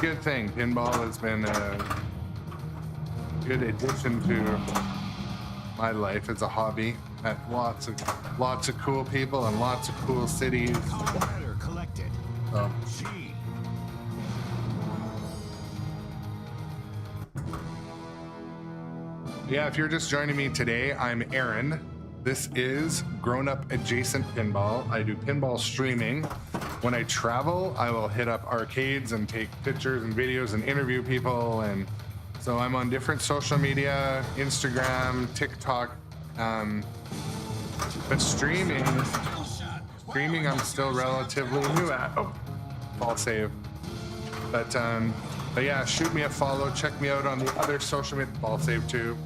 good thing. Pinball has been a good addition to my life as a hobby. Met lots of cool people and lots of cool cities. better collected. So, G. yeah, if you're just joining me today, I'm Aaron. This is Grown Up Adjacent Pinball. I do pinball streaming. When I travel, I will hit up arcades and take pictures and videos and interview people and So I'm on different social media, Instagram, TikTok, but streaming I'm still relatively new at. Oh, ball save. But yeah, shoot me a follow. Check me out on the other social media. Ball save too.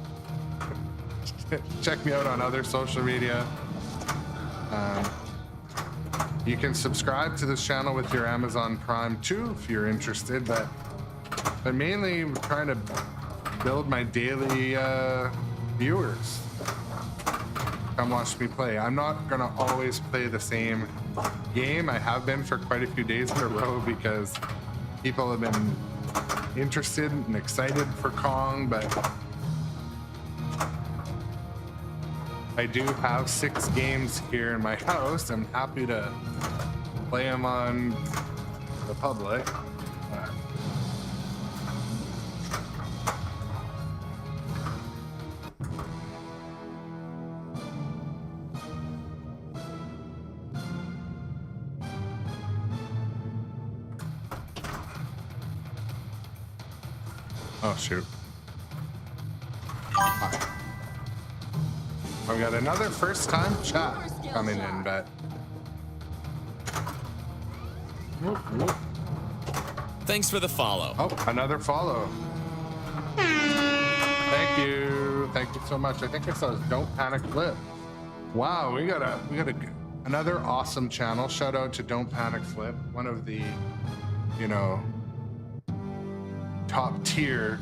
Check me out on other social media. You can subscribe to this channel with your Amazon Prime too if you're interested. But mainly I'm trying to build my daily viewers. Come watch me play. I'm not gonna always play the same game. I have been for quite a few days in a row because people have been interested and excited for Kong, but I do have 6 games here in my house. I'm happy to play them on the public. Oh shoot. I've got another first time chat coming in, but Thanks for the follow. oh, another follow. Thank you so much. I think it says Don't Panic Flip. Wow, we got another awesome channel. Shout out to Don't Panic Flip, one of the, you know, top tier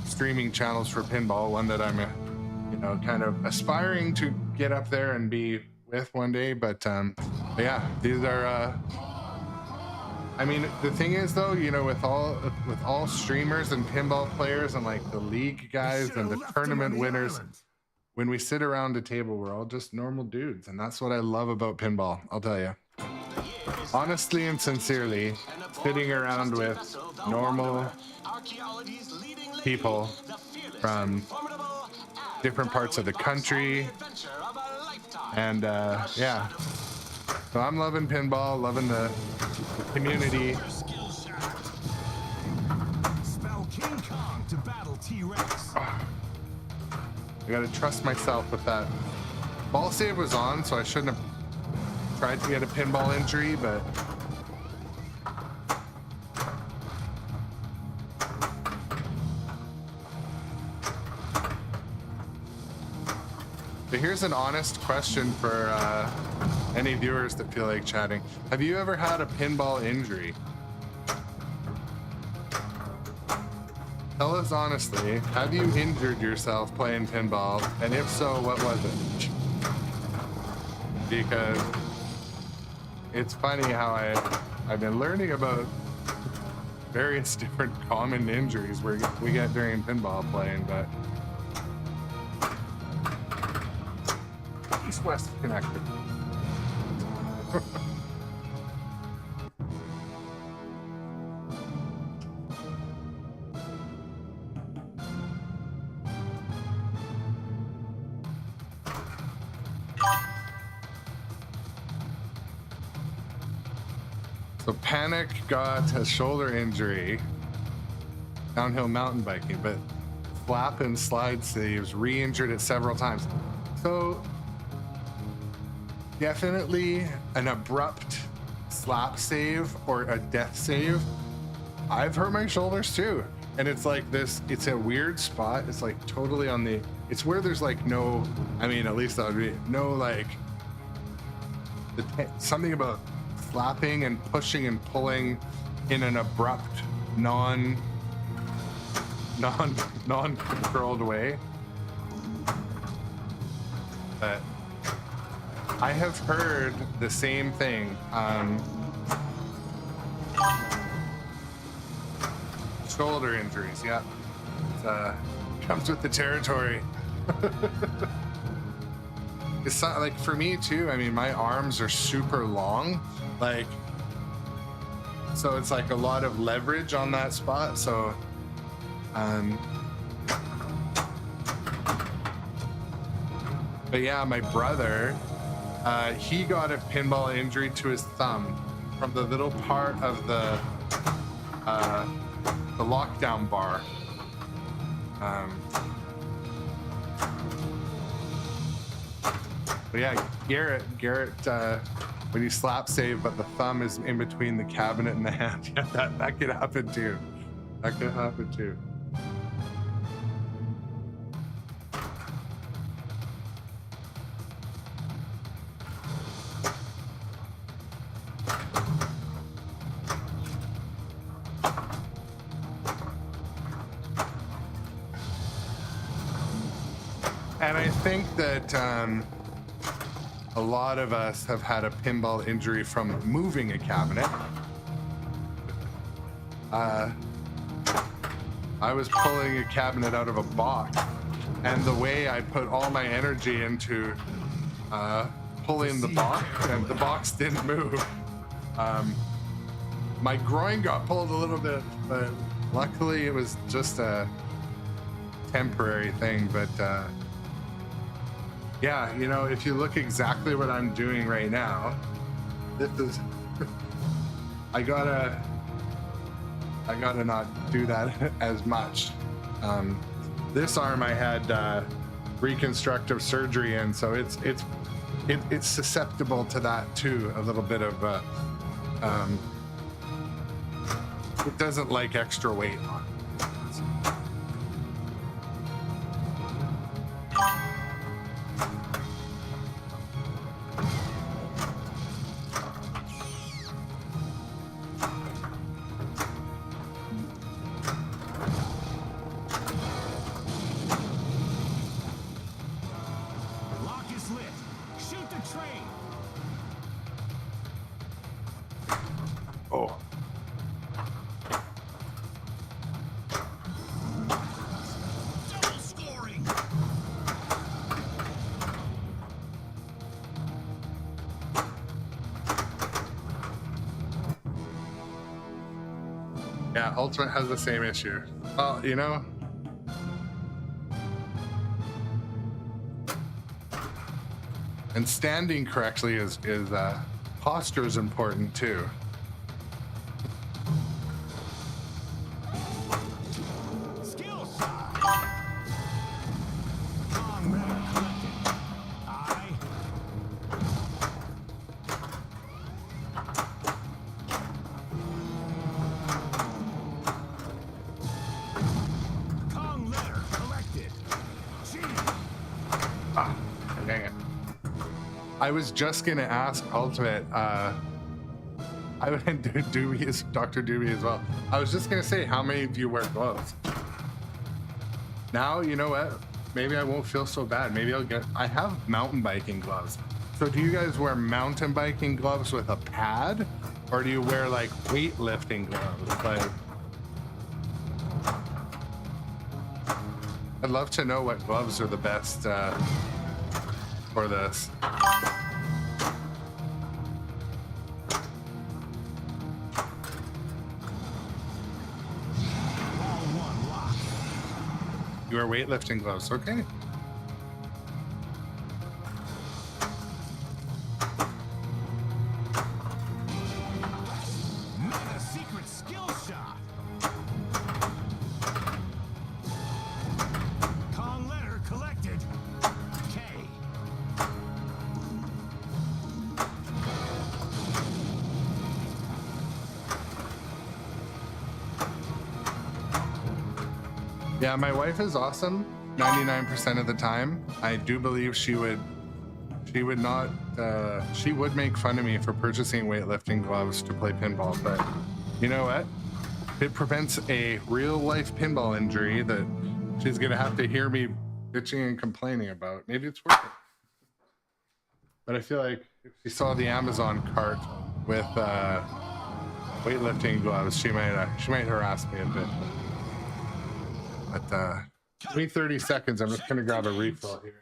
streaming channels for pinball, one that I'm you know, kind of aspiring to get up there and be with one day. But yeah, these are I mean, the thing is though, you know, with all streamers and pinball players and like the league guys and the tournament winners, when we sit around a table, we're all just normal dudes, and that's what I love about pinball, I'll tell you. Honestly and sincerely, sitting around with normal people from different parts of the country, and yeah, so I'm loving pinball, loving the community. Spell King Kong to battle T-Rex. I gotta trust myself with that. Ball save was on, so I shouldn't have tried to get a pinball injury, but here's an honest question for any viewers that feel like chatting. Have you ever had a pinball injury? Tell us honestly, have you injured yourself playing pinball? And if so, what was it? Because it's funny how I've been learning about various different common injuries we get during pinball playing, but East-West connected. So Panic got a shoulder injury downhill mountain biking, but flap and slide saves re-injured it several times. So definitely an abrupt slap save or a death save. I've hurt my shoulders too. And it's like this, it's a weird spot. It's like totally on the, it's where there's like no, I mean, at least that would be no like, something about slapping and pushing and pulling in an abrupt, non-controlled way. But I have heard the same thing. Shoulder injuries, yeah. It comes with the territory. It's not, like for me too, I mean, my arms are super long, like, so it's like a lot of leverage on that spot. So, but yeah, my brother, he got a pinball injury to his thumb from the little part of the lockdown bar But yeah, Garrett, when you slap save, but the thumb is in between the cabinet and the hand. Yeah, that could happen too. That could happen too. And I think that a lot of us have had a pinball injury from moving a cabinet. I was pulling a cabinet out of a box, and the way I put all my energy into pulling the box, and the box didn't move. My groin got pulled a little bit, but luckily it was just a temporary thing. But yeah, you know, if you look exactly what I'm doing right now, this is I gotta not do that as much. This arm I had reconstructive surgery in, so it's susceptible to that too. A little bit of it doesn't like extra weight on it. Yeah, Ultimate has the same issue. Well, you know, and standing correctly is posture is important too. Skill shot. Long red collected. Kong letter collected. G. Ah, dang it. I was just gonna ask Ultimate, I went to Doobie, Dr. Doobie as well. I was just gonna say, how many of you wear gloves? Now, you know what? Maybe I won't feel so bad. Maybe I have mountain biking gloves. So do you guys wear mountain biking gloves with a pad? Or do you wear like weightlifting gloves? Like, I'd love to know what gloves are the best for this. You wear weightlifting gloves, okay? Mega secret skill shot. Kong letter collected. K. Yeah, my wife is awesome 99% of the time. I do believe she would make fun of me for purchasing weightlifting gloves to play pinball, but you know what? It prevents a real life pinball injury that she's gonna have to hear me bitching and complaining about. Maybe it's worth it. But I feel like if she saw the Amazon cart with weightlifting gloves, she might harass me a bit. But give me 30 seconds. I'm just gonna grab a refill here.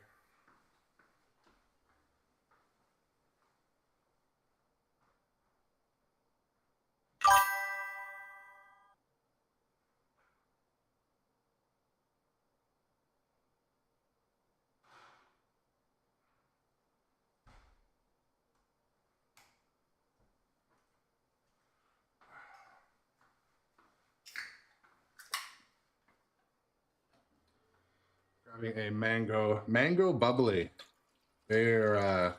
Having a mango bubbly. They're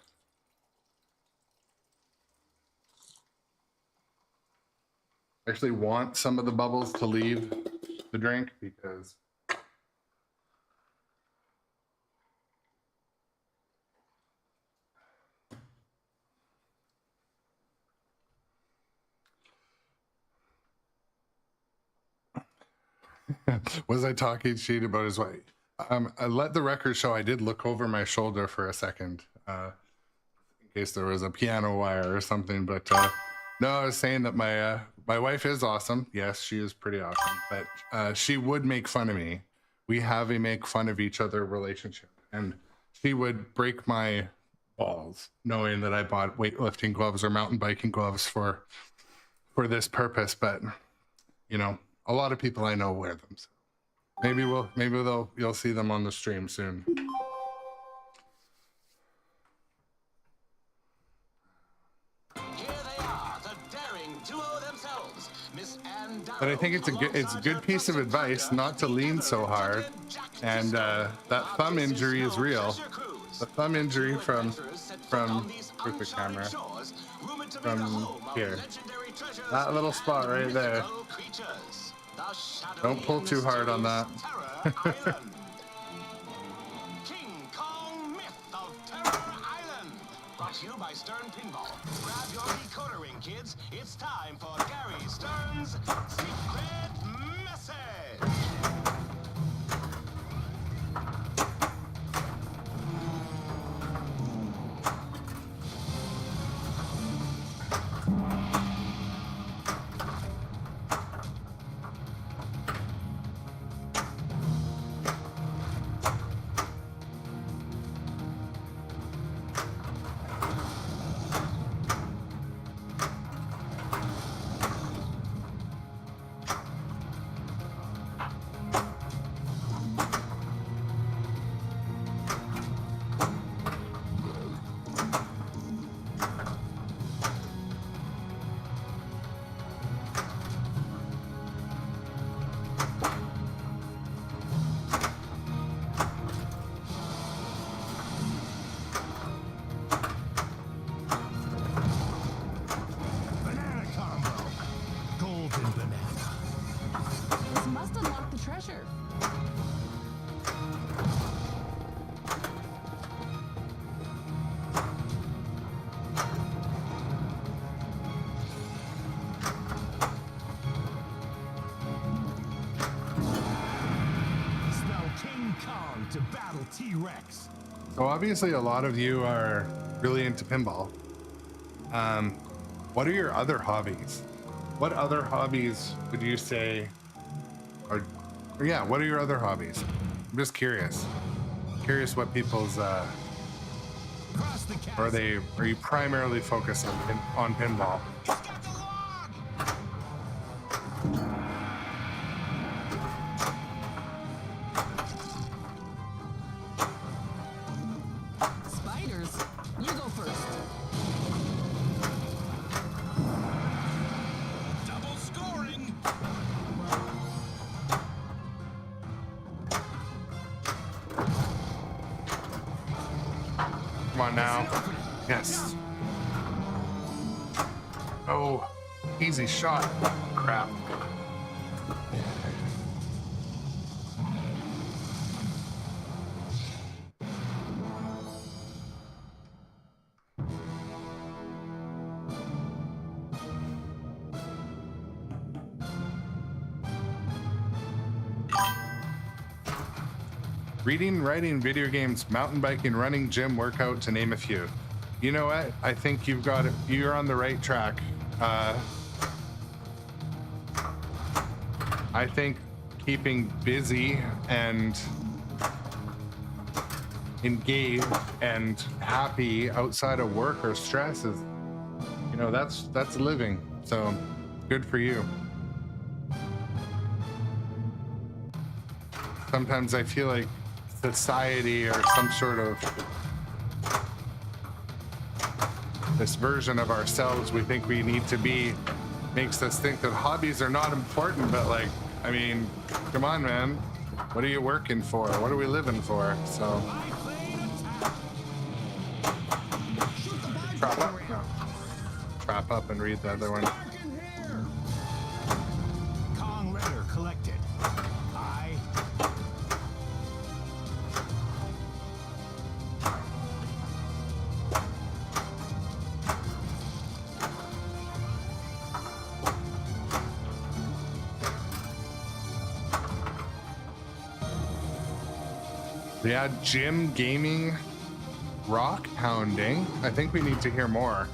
actually want some of the bubbles to leave the drink because was I talking shit about his wife? I let the record show I did look over my shoulder for a second, in case there was a piano wire or something. But no, I was saying that my wife is awesome. Yes, she is pretty awesome. But she would make fun of me. We have a make fun of each other relationship, and she would break my balls knowing that I bought weightlifting gloves or mountain biking gloves for this purpose. But you know, a lot of people I know wear them. So. Maybe you'll see them on the stream soon. Here they are, the daring duo themselves, Miss Ann Darrow, But I think it's a good piece of advice not to lean so hard, and that thumb injury is real. The thumb injury from with the camera from here, that little spot right there. Don't pull too hard on that. King Kong Myth of Terror Island. Brought to you by sternpinball. Grab your decoder ring, kids. It's time for Gary Stern's Secret Message. To battle T-Rex. So obviously a lot of you are really into pinball. What are your other hobbies? What other hobbies would you say are, or yeah, what are your other hobbies? I'm just curious. Curious what people's are you primarily focused on pinball? Come on now. Yes. Oh, easy shot. Crap. Reading, writing, video games, mountain biking, running, gym, workout, to name a few. You know what? I think you've got it. You're on the right track. I think keeping busy and engaged and happy outside of work or stress is, you know, that's living. So good for you. Sometimes I feel like society or some sort of this version of ourselves we think we need to be makes us think that hobbies are not important, but like, I mean, come on, man. What are you working for? What are we living for? So trap up, no. Trap up and read the other one. Kong letter collected. I. Yeah, gym gaming, rock hounding. I think we need to hear more.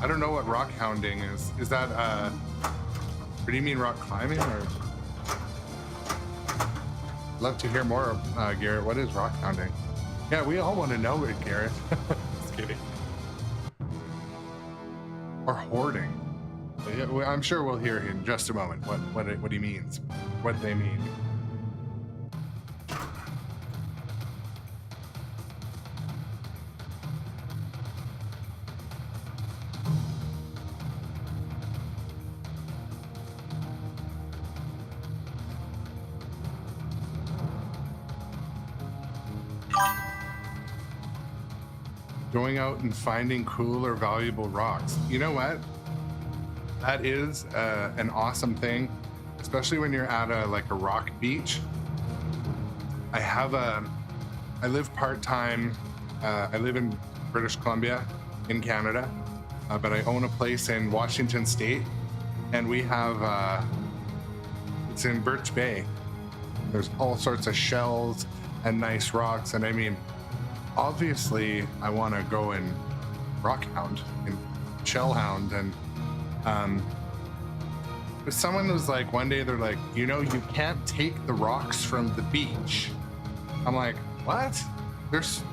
I don't know what rock hounding is. Is that or do you mean rock climbing or? Love to hear more, Garrett. What is rock hounding? Yeah, we all want to know it, Garrett. Just kidding. Or hoarding. Yeah, I'm sure we'll hear in just a moment what he means, what they mean. Going out and finding cool or valuable rocks. You know what? That is an awesome thing, especially when you're at a rock beach. I live part-time. I live in British Columbia in Canada, but I own a place in Washington State, and we have, it's in Birch Bay. There's all sorts of shells and nice rocks, and I mean, obviously I want to go and rock hound and shell hound, and but someone was like, one day they're like, you know, you can't take the rocks from the beach. I'm like, what? There's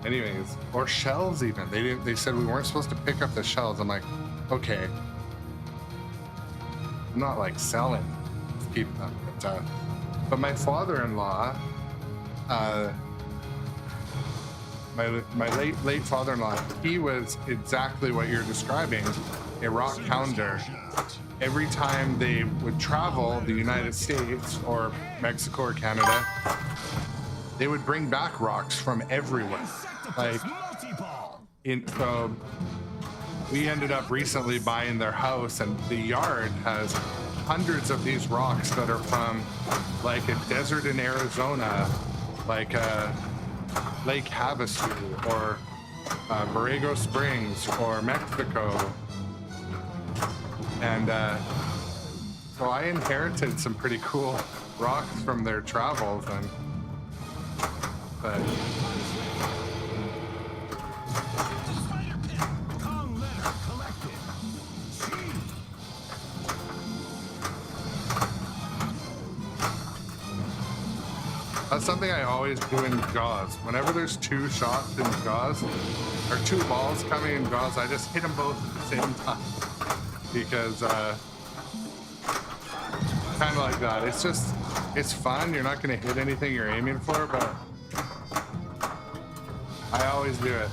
anyways, or shells even. They said we weren't supposed to pick up the shells. I'm like, okay, I'm not like selling, just keep them, but my father-in-law, my late father-in-law, he was exactly what you're describing, a rock hounder. Every time they would travel the United States or Mexico or Canada, they would bring back rocks from everywhere. So we ended up recently buying their house, and the yard has hundreds of these rocks that are from like a desert in Arizona, like Lake Havasu or Borrego Springs or Mexico. And so I inherited some pretty cool rocks from their travels, and but Kong letter collected. that's something I always do in Jaws. Whenever there's two shots in Jaws, or two balls coming in Jaws, I just hit them both at the same time. Because kind of like that. It's fun. You're not going to hit anything you're aiming for, but I always do it.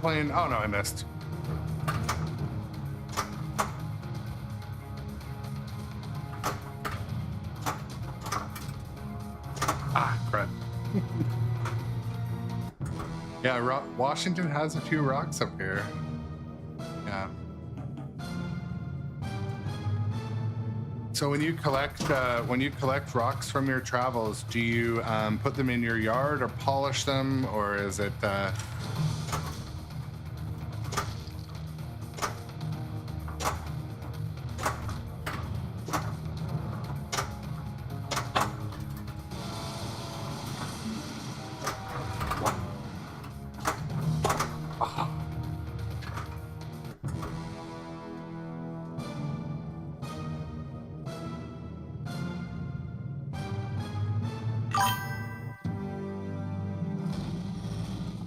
Playing. Oh no, I missed. Ah, crud. Yeah, Washington has a few rocks up here. Yeah. So when you collect rocks from your travels, do you put them in your yard or polish them, or is it?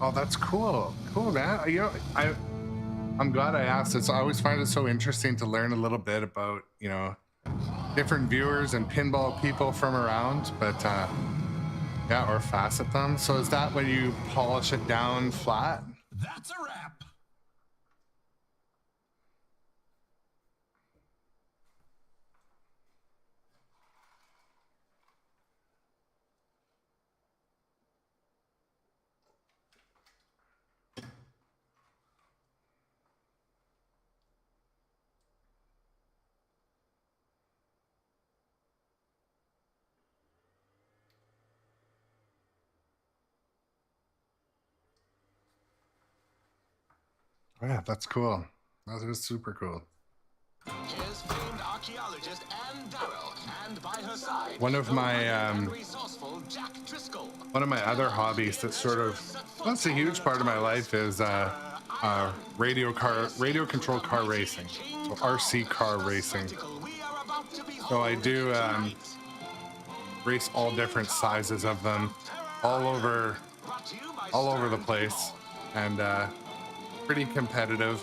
Oh, that's cool. Cool, man. You know, I'm glad I asked. I always find it so interesting to learn a little bit about, you know, different viewers and pinball people from around, but yeah, or facet them. So is that when you polish it down flat? That's a wrap. Oh, yeah, that's cool. That is super cool. Here's famed archaeologist Anne Darrow, and by her side, One of my resourceful Jack Driscoll. one of my other hobbies that's sort of, that's a huge part of my life is radio control car racing, so RC car racing. So I do race all different sizes of them all over the place, and pretty competitive.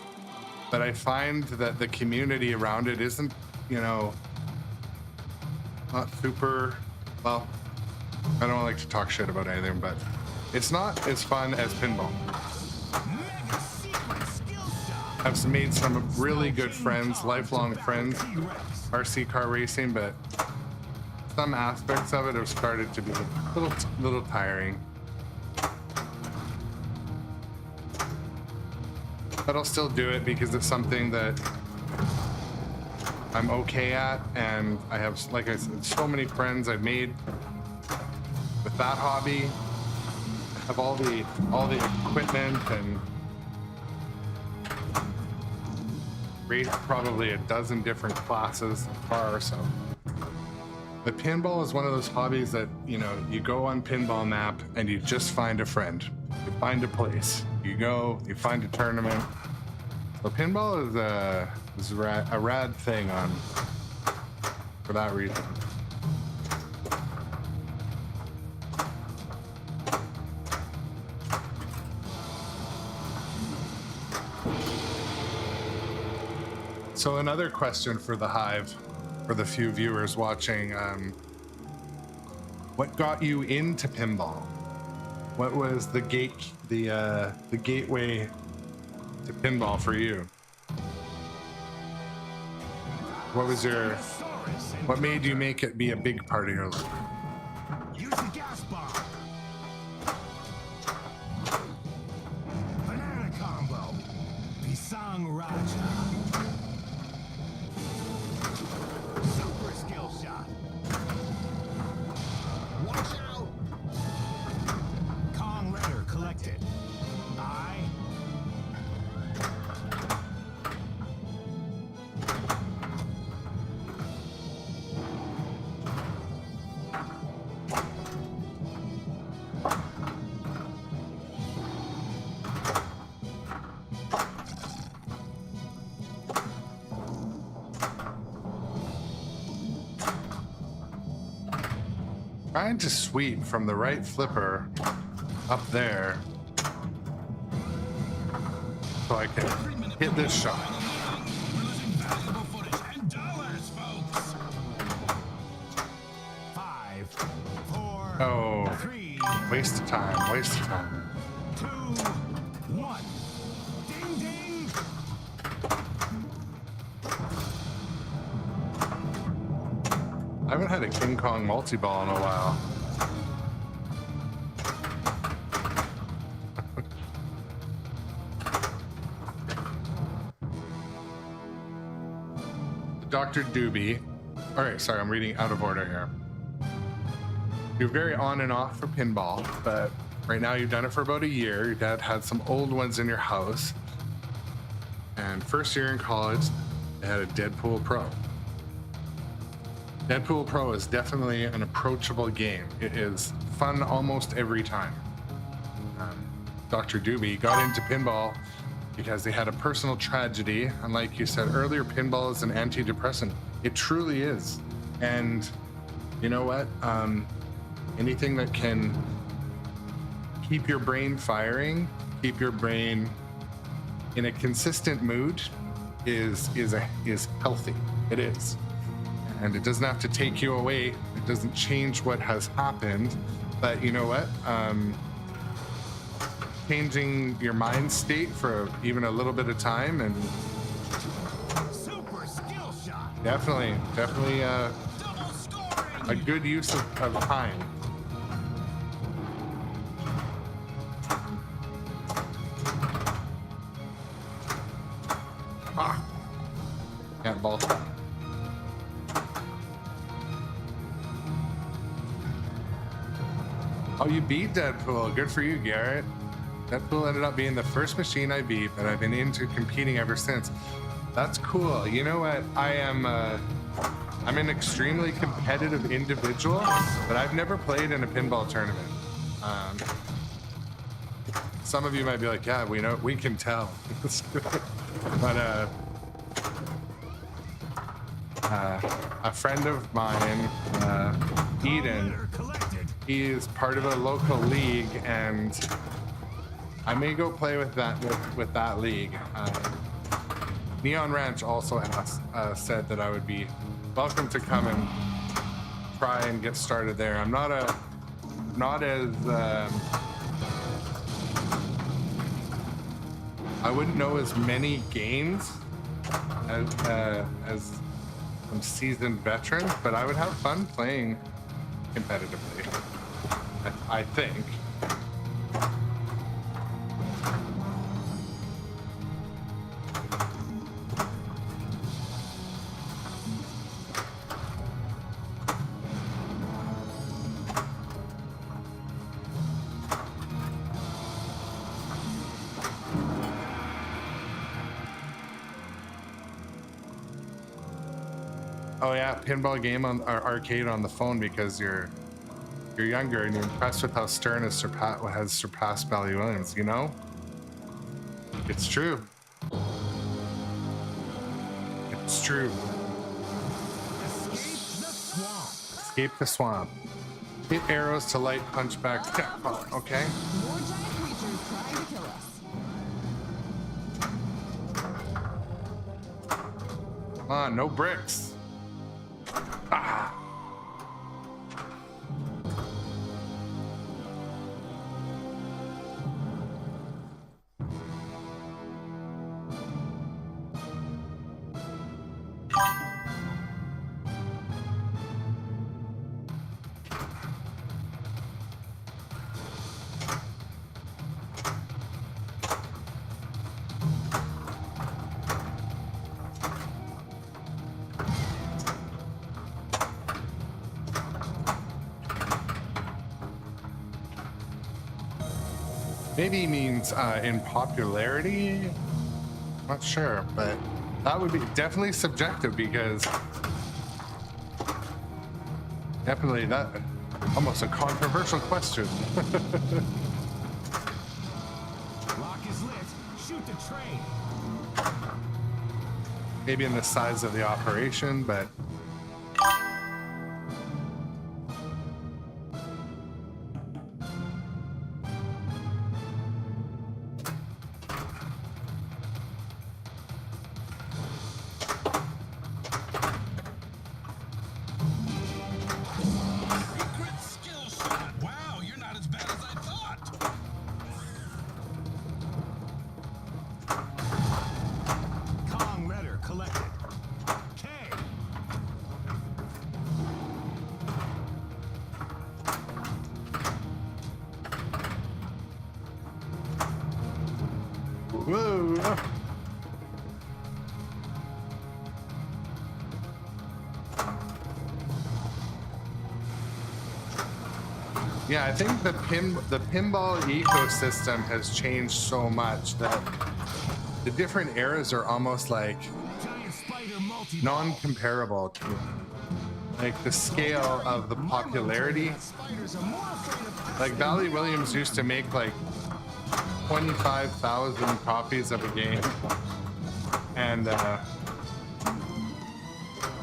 But I find that the community around it isn't, you know, not super, well, I don't like to talk shit about anything, but it's not as fun as pinball. I've made some really good friends, lifelong friends, RC car racing, but some aspects of it have started to be a little tiring. But I'll still do it because it's something that I'm okay at, and I have, like I said, so many friends I've made with that hobby. I have all the equipment and race probably a dozen different classes of car. So, but pinball is one of those hobbies that, you know, you go on Pinball Map and you just find a friend. You find a place. You go, you find a tournament. So pinball is a rad thing for that reason. So another question for the Hive, for the few viewers watching, what got you into pinball? What was the gateway to pinball for you? What made you make it be a big part of your life? Use the gas bomb. Banana combo. Pisang Raja. Super skill shot. Watch out. Kong letter collected. Trying to sweep from the right flipper up there so I can hit this shot. We're losing valuable footage and dollars, folks. 5, 4, Oh, 3, waste of time, waste of time. 2, 1. Ding ding. I haven't had a King Kong multi-ball in a while. Dr. Doobie. All right, sorry, I'm reading out of order here. You're very on and off for pinball, but right now you've done it for about a year. Your dad had some old ones in your house. And first year in college, they had a Deadpool Pro. Deadpool Pro is definitely an approachable game. It is fun almost every time. Dr. Doobie got into pinball because they had a personal tragedy. And like you said earlier, pinball is an antidepressant. It truly is. And you know what? Anything that can keep your brain firing, keep your brain in a consistent mood is healthy. It is. And it doesn't have to take you away. It doesn't change what has happened. But you know what? Changing your mind state for even a little bit of time and Super skill shot. definitely Double scoring. a good use of time. Ah, can't ball stop. Oh, you beat Deadpool. Good for you, Garrett. Deadpool ended up being the first machine I beat, but I've been into competing ever since. That's cool. You know what? I'm an extremely competitive individual, but I've never played in a pinball tournament. Some of you might be like, yeah, we can tell. But a friend of mine, Eden, Letter collected. he is part of a local league, and I may go play with that league. Neon Ranch also asked, said that I would be welcome to come and try and get started there. I'm not as I wouldn't know as many games as some seasoned veterans, but I would have fun playing competitively. I think. Oh yeah, pinball game on or arcade on the phone because you're younger and you're impressed with how Stern has surpassed Bally Williams. You know, it's true. It's true. Escape the swamp. Escape the swamp. Hit arrows to light punch back. Oh, okay. More giant creatures trying to kill us. Come on, no bricks. Ah. Maybe means in popularity. Not sure, but that would be definitely subjective because definitely that almost a controversial question. Lock is lit. Shoot the train. Maybe in the size of the operation, but Secret skill shot. Wow, you're not as bad as I thought. Kong letter collected. K. whoa. Yeah, I think the pinball ecosystem has changed so much that the different eras are almost like Giant spider multi. non-comparable to like the scale of the popularity. Spiders are more afraid of Like Bally Williams used to make like 25,000 copies of a game, and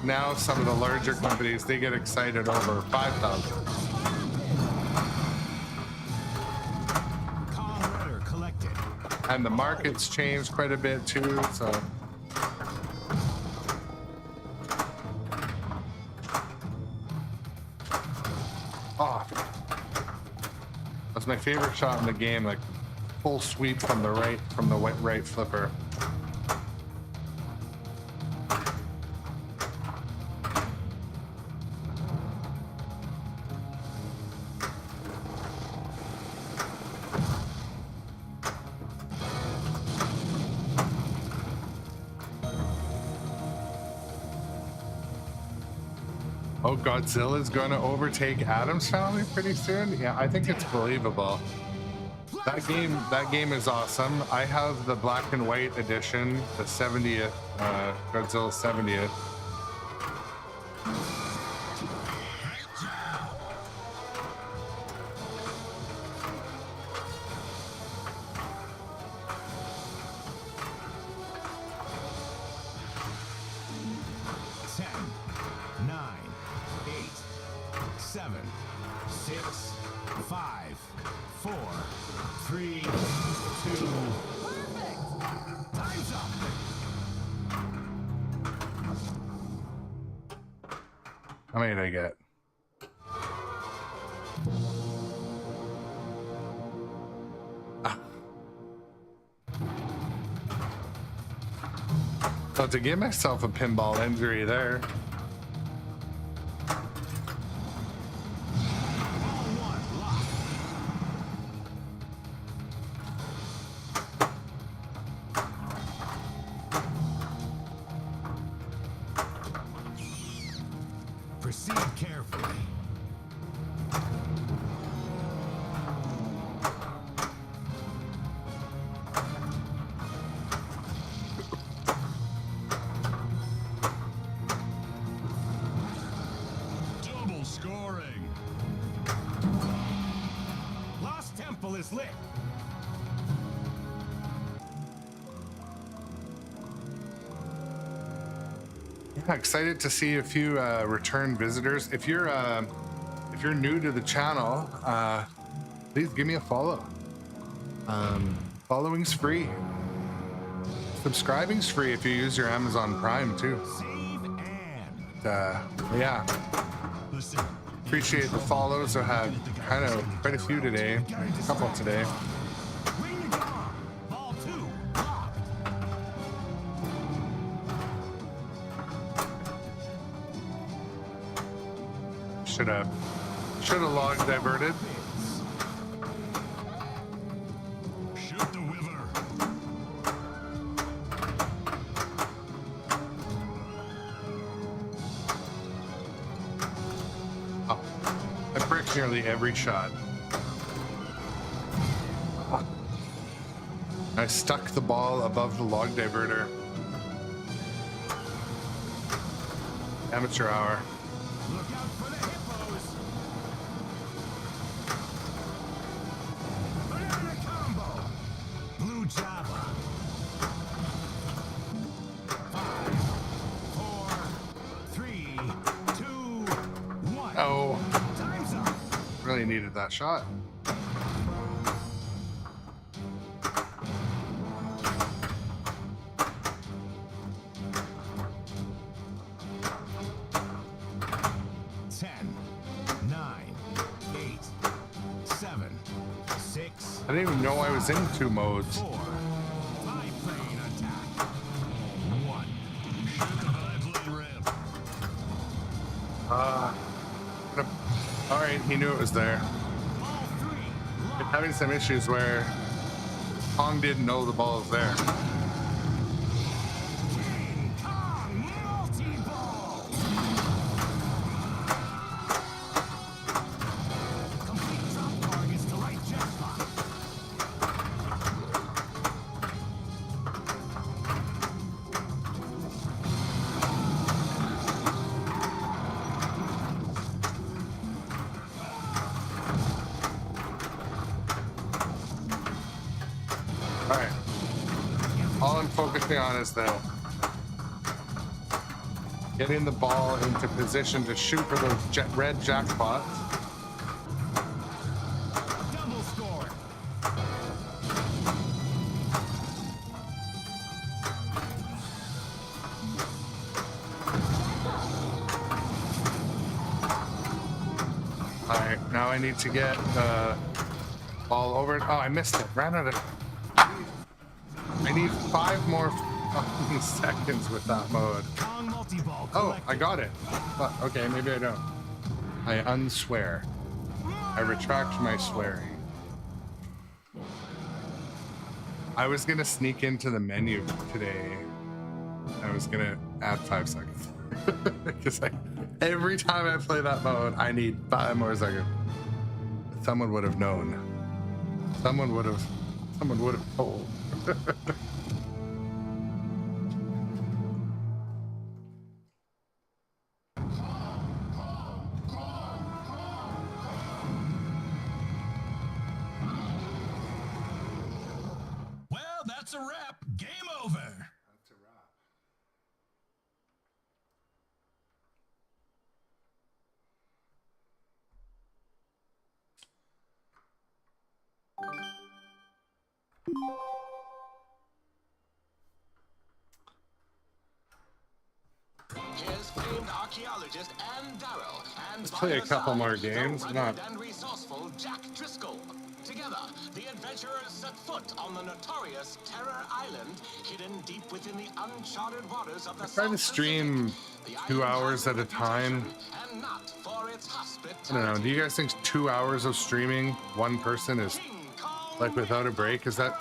now some of the larger companies, they get excited over 5,000. And the market's changed quite a bit too, so. Oh. That's my favorite shot in the game, like full sweep from the right, right flipper. Oh, Godzilla's going to overtake Addams Family pretty soon? Yeah, I think it's believable. That game is awesome. I have the black and white edition, the 70th, Godzilla 70th. How many did I get? So to give myself a pinball injury there. Proceed carefully. Double scoring. Lost Temple is lit. Yeah, excited to see a few return visitors. If you're new to the channel, please give me a follow. Following's free. Subscribing's free if you use your Amazon Prime too. Yeah, appreciate the follows. I had kind of quite a few today, a couple today. Should have log diverted. Shoot the Wiver. Oh, I bricked nearly every shot. Oh. I stuck the ball above the log diverter. Amateur hour. Look out for the hippos. Banana combo. Blue Java. 5, 4, 3, 2, 1. Oh, Time's up. really needed that shot. I didn't even know I was in two modes. 4. Biplane attack. 1. Shoot the biplane ramp. All right, he knew it was there. All 3. Been having some issues where Kong didn't know the ball was there. King Kong multi-ball. Complete drop targets to right jet spot. All right. All I'm focusing on is the getting the ball into position to shoot for those red jackpots. Double score. now I need to get the ball over. Oh, I missed it. Ran out of. I need 5 more fucking seconds with that mode. Kong multi-ball Oh, collected. I got it. But, okay, maybe I don't. I unswear. I retract my swearing. I was gonna sneak into the menu today. I was gonna add 5 seconds. Because every time I play that mode, I need 5 more seconds. Someone would have known. Someone would have told. Well, that's a wrap. Game over. That's a wrap. Here's famed archaeologist Ann Darrow and Let's play a couple more games. the Not- rugged and resourceful Jack Driscoll. Together, the adventurers set foot on the notorious Terror Island, hidden deep within the uncharted waters of the I try to South stream Pacific. The 2 island hours has at a a time. reputation, and not for its I don't know. Do you guys think 2 hours of streaming one person is King Kong like without a break? Is that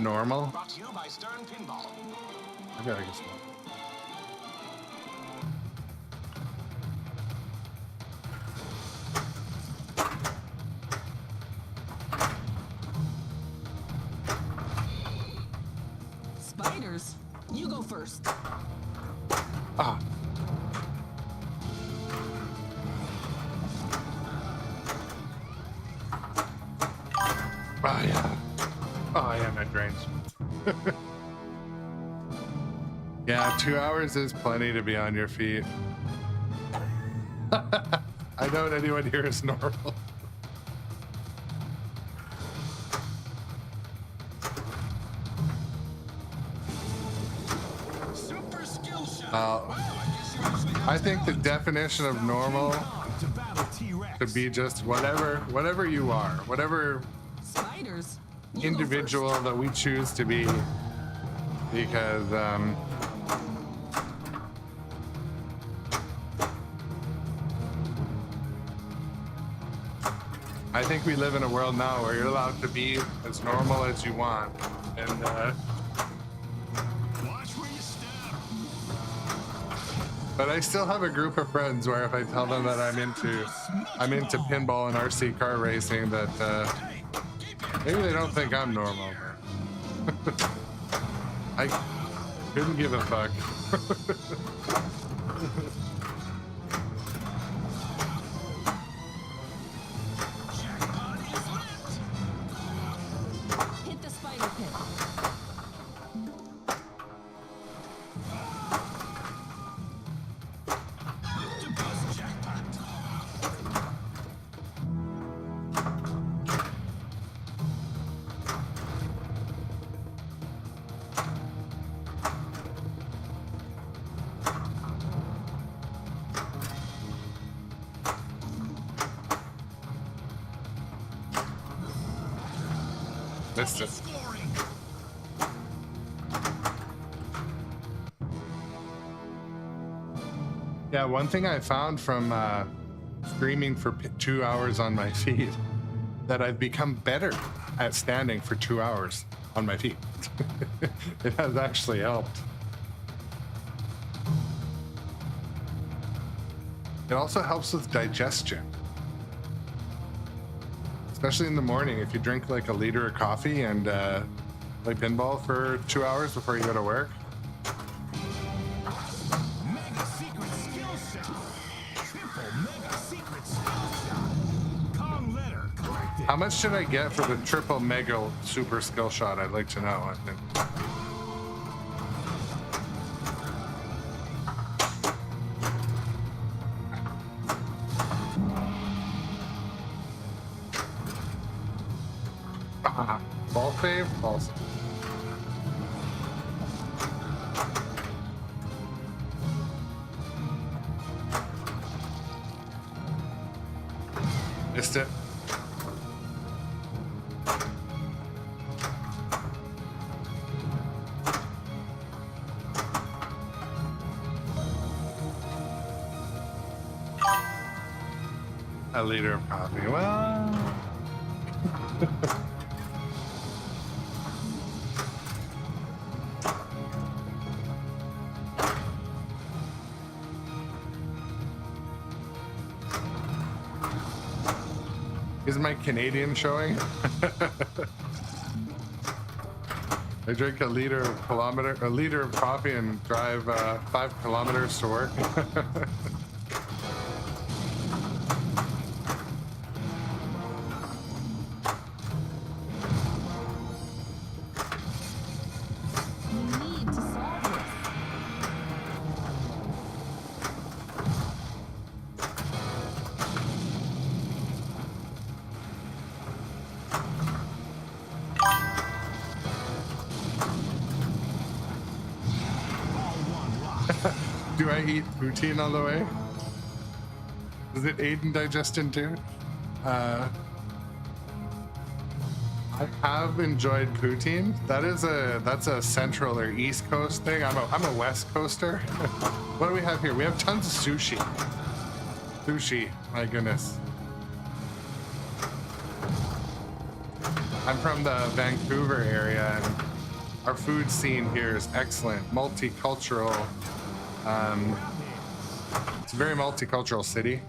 normal? Brought to you by Sternpinball. Okay, I guess not. Spiders, you go first. Ah. Oh yeah. Oh yeah, my brains. Yeah, 2 hours is plenty to be on your feet. I doubt anyone here is normal. Super skill shot. I think the definition of normal Kong to battle T-Rex. could be just whatever you are, whatever Spiders, you go individual that we choose to be, because I think we live in a world now where you're allowed to be as normal as you want, and Watch where you step. but I still have a group of friends where if I tell them that I'm into pinball and RC car racing, that maybe they don't think I'm normal. I couldn't give a fuck. Jackpot is lit. first. Hit the spider pit. Octopus jackpot. Missed it. Scoring. Yeah, one thing I found from streaming for 2 hours on my feet, that I've become better at standing for 2 hours on my feet. It has actually helped. It also helps with digestion. Especially in the morning, if you drink like a liter of coffee and play pinball for 2 hours before you go to work. Mega secret skill shot. Triple mega secret skill shot. Kong letter collected. How much should I get for the triple mega super skill shot? I'd like to know. I think. Ball save? Ball save. Missed it. A liter of coffee. Well, is my Canadian showing? I drink a liter of coffee and drive 5 kilometers to work. Do I eat poutine on the way? Does it aid in digestion too? I have enjoyed poutine. That's a central or east coast thing. I'm a west coaster. What do we have here? We have tons of sushi. Sushi, my goodness. I'm from the Vancouver area, and our food scene here is excellent, multicultural. It's a very multicultural city.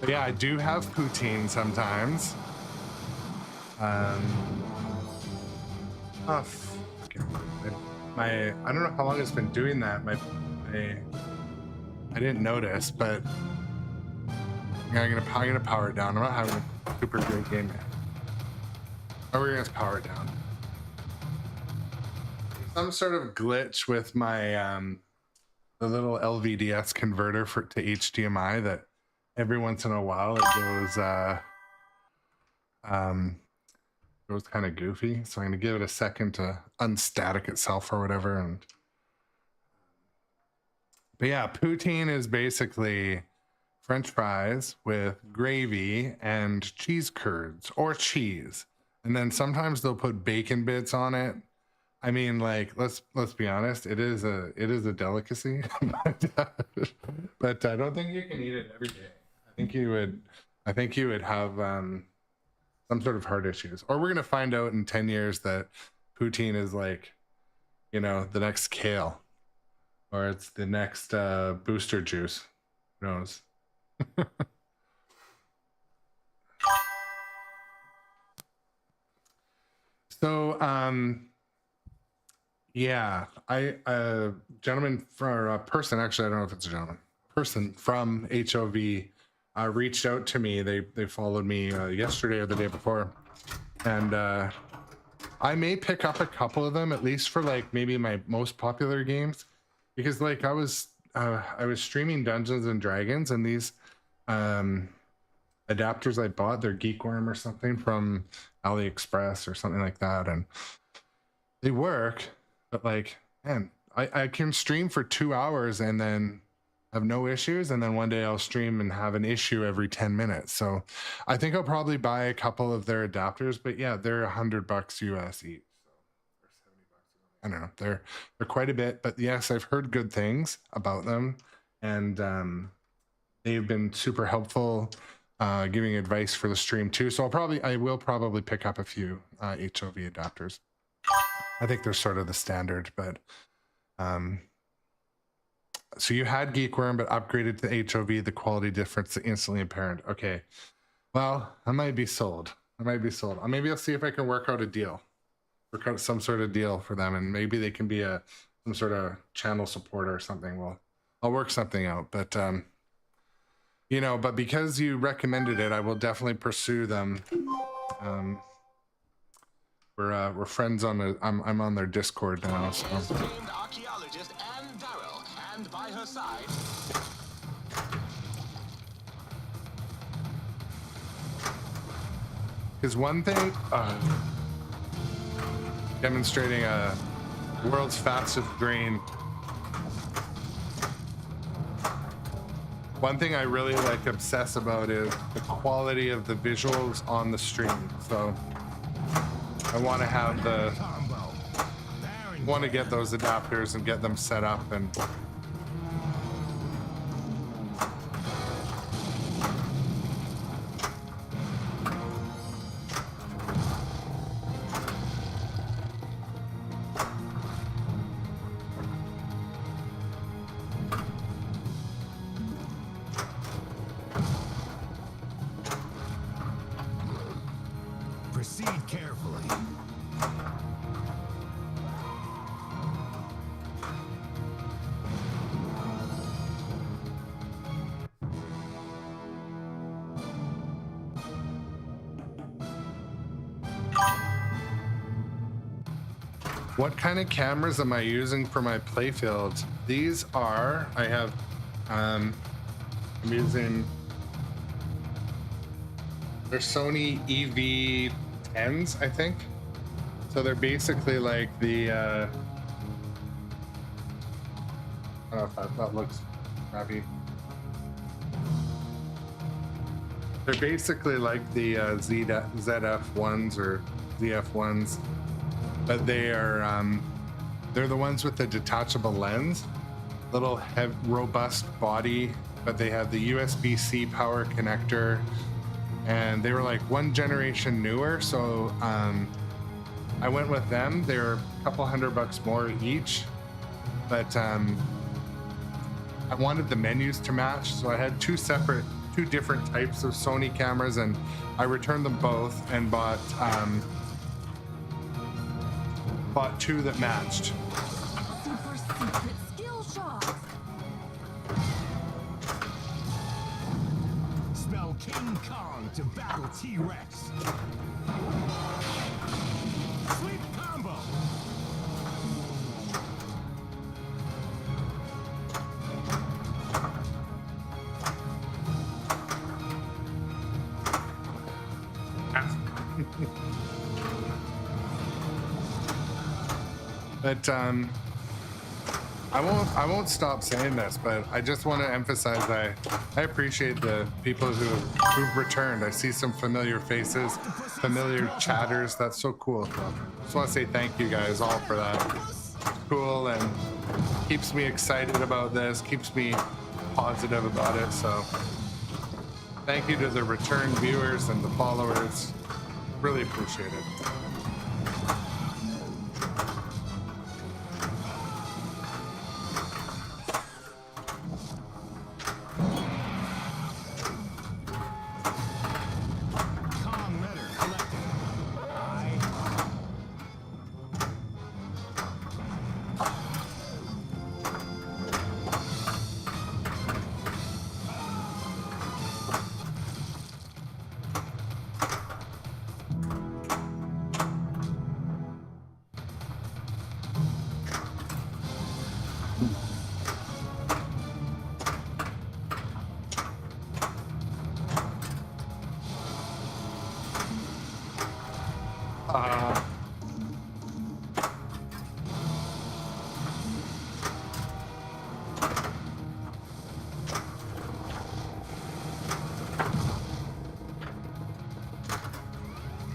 But yeah, I do have poutine sometimes. I don't know how long it's been doing that. I didn't notice, but I'm gonna power it down. I'm not having a super great game yet. Oh, we're gonna power it down. Some sort of glitch with my the little LVDS converter to HDMI that every once in a while it goes kind of goofy. So I'm gonna give it a second to unstatic itself or whatever. But yeah, poutine is basically French fries with gravy and cheese curds or cheese. And then sometimes they'll put bacon bits on it. I mean, like, let's be honest, it is a delicacy, but I don't think you can eat it every day. I think you would have some sort of heart issues. Or we're gonna find out in 10 years that poutine is like, you know, the next kale, or it's the next booster juice. Who knows? So, yeah, a gentleman or a person, actually, I don't know if it's a gentleman, person from HOV reached out to me. They followed me yesterday or the day before, and I may pick up a couple of them, at least for like maybe my most popular games, because like I was streaming Dungeons and Dragons, and these adapters I bought, they're Geekworm or something from AliExpress or something like that, and they work, but like, man, I can stream for 2 hours and then have no issues, and then one day I'll stream and have an issue every 10 minutes. So I think I'll probably buy a couple of their adapters, but yeah, they're $100 US each. So $70. I don't know, they're quite a bit, but yes, I've heard good things about them, and they've been super helpful giving advice for the stream too. So I will probably pick up a few HOV adapters. I think they're sort of the standard, but so you had Geekworm but upgraded to HOV, the quality difference is instantly apparent. Okay, well, I might be sold. Maybe I'll see if I can work out a deal, work out some sort of deal for them, and maybe they can be some sort of channel supporter or something. Well, I'll work something out, but you know, but because you recommended it, I will definitely pursue them. We're friends on the. I'm on their Discord now. So. Famed archaeologist Anne Darrell, and by her side. Is one thing demonstrating a world's fastest drain. one thing I really like obsess about is the quality of the visuals on the stream. So I want to have the, want to get those adapters and get them set up and. Proceed carefully. What kind of cameras am I using for my playfields? These are, I have, I'm using, they're Sony EV10s, I think. So they're basically like the, I don't know if that looks crappy. They're basically like the ZF1s or ZF1s. But they are, they're the ones with the detachable lens, little robust body, but they have the USB-C power connector, and they were like one generation newer. So I went with them. They're a couple $100 more each, but I wanted the menus to match. So I had two different types of Sony cameras, and I returned them both and bought two that matched. Super secret skill shots. Spell King Kong to battle T-Rex. Sweep combo. But I won't stop saying this, but I just want to emphasize I appreciate the people who've returned. I see some familiar faces, familiar chatters. That's so cool. Just want to say thank you guys all for that. It's cool and keeps me excited about this, keeps me positive about it. So thank you to the return viewers and the followers. Really appreciate it.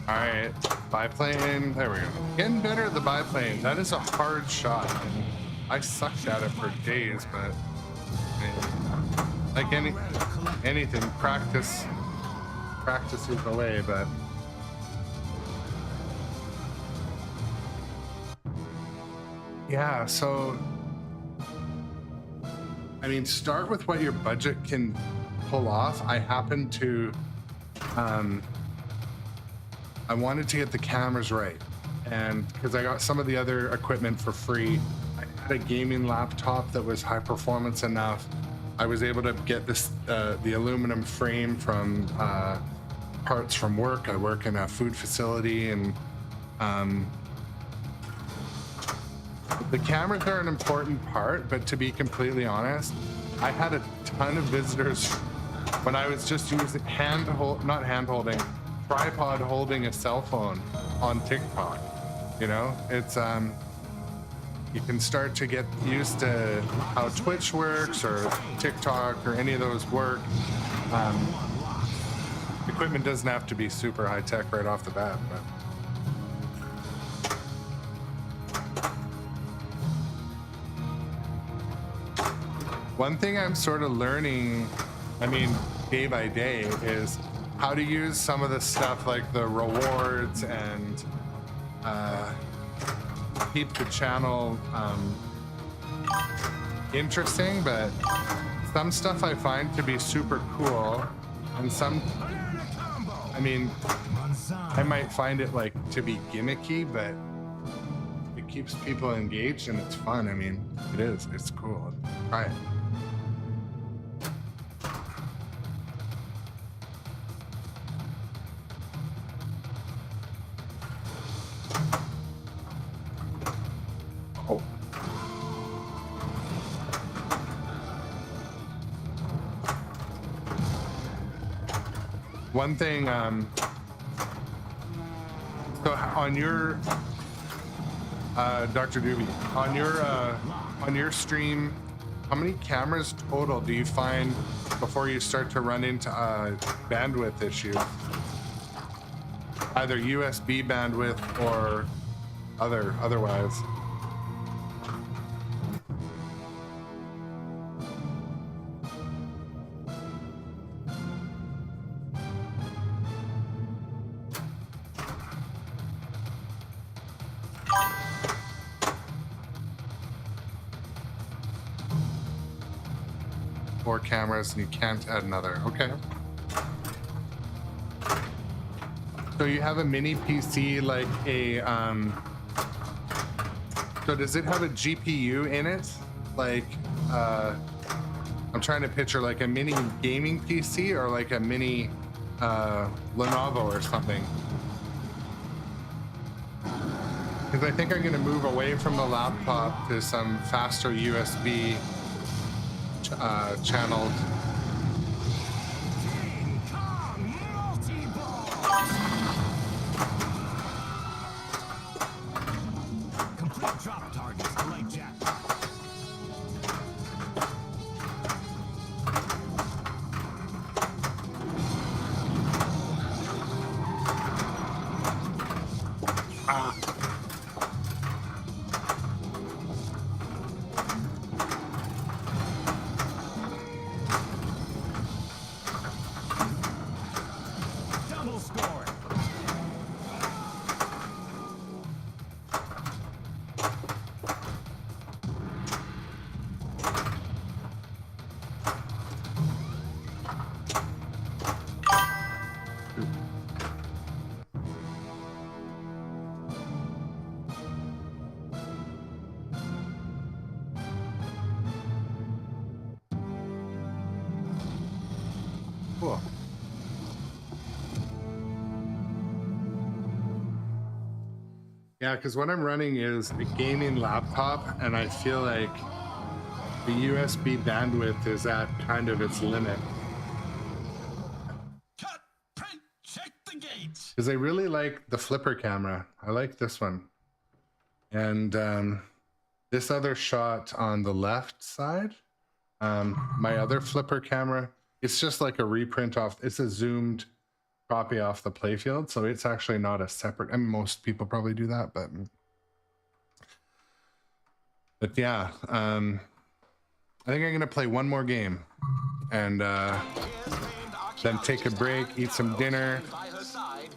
Alright, biplane, there we go. Getting better at the biplane. That is a hard shot. I sucked at it for days, but like anything, practice is the way, but yeah, so I mean, start with what your budget can pull off. I happened to I wanted to get the cameras right, and because I got some of the other equipment for free. I had a gaming laptop that was high performance enough. I was able to get this the aluminum frame from parts from work. I work in a food facility, and the cameras are an important part, but to be completely honest, I had a ton of visitors when I was just using tripod holding a cell phone on TikTok. You know, it's you can start to get used to how Twitch works or TikTok or any of those work. Equipment doesn't have to be super high tech right off the bat, but. One thing I'm sort of learning, I mean, day by day, is how to use some of the stuff like the rewards and keep the channel interesting, but some stuff I find to be super cool, and some, I mean, I might find it like to be gimmicky, but it keeps people engaged and it's fun. I mean, it is, it's cool. Try it. One thing, so on your, Dr. Doobie, on your stream, how many cameras total do you find before you start to run into bandwidth issues? Either USB bandwidth or otherwise. Cameras and you can't add another. Okay. So you have a mini PC, like a so does it have a GPU in it? Like I'm trying to picture like a mini gaming PC or like a mini Lenovo or something. Because I think I'm going to move away from the laptop to some faster USB channeled. Complete drop targets to light jack. Cool. Yeah, because what I'm running is a gaming laptop, and I feel like the USB bandwidth is at kind of its limit. Cut, print, check the gates. Because I really like the flipper camera. I like this one. And this other shot on the left side, my other flipper camera, it's just like a reprint off, it's a zoomed copy off the playfield, so it's actually not a separate, I mean, most people probably do that, but yeah, I think I'm gonna play one more game and then take a break, eat some dinner.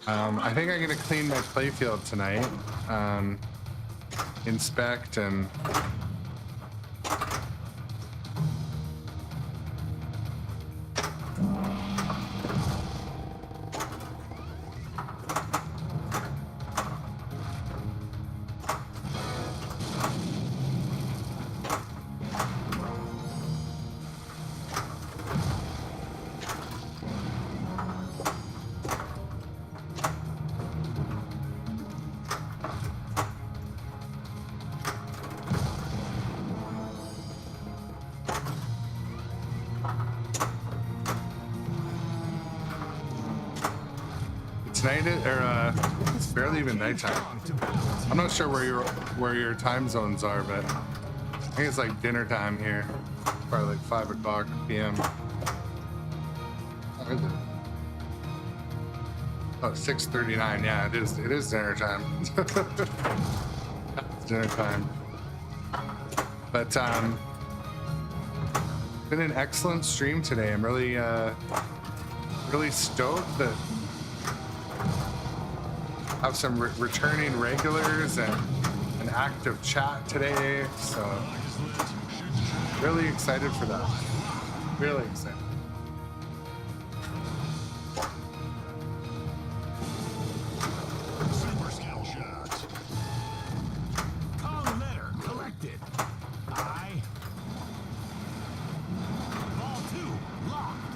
I think I'm gonna clean my playfield tonight, inspect and tonight, or barely even nighttime. I'm not sure where your time zones are, but I think it's like dinner time here. Probably like 5 o'clock p.m. Oh, is it? Oh, 6:39. Yeah, it is dinner time. It's dinner time. But been an excellent stream today. I'm really really stoked that I have some returning regulars and an active chat today. So really excited for that. Really excited. Super skill shots. Kong letter collected. I. Ball 2 locked.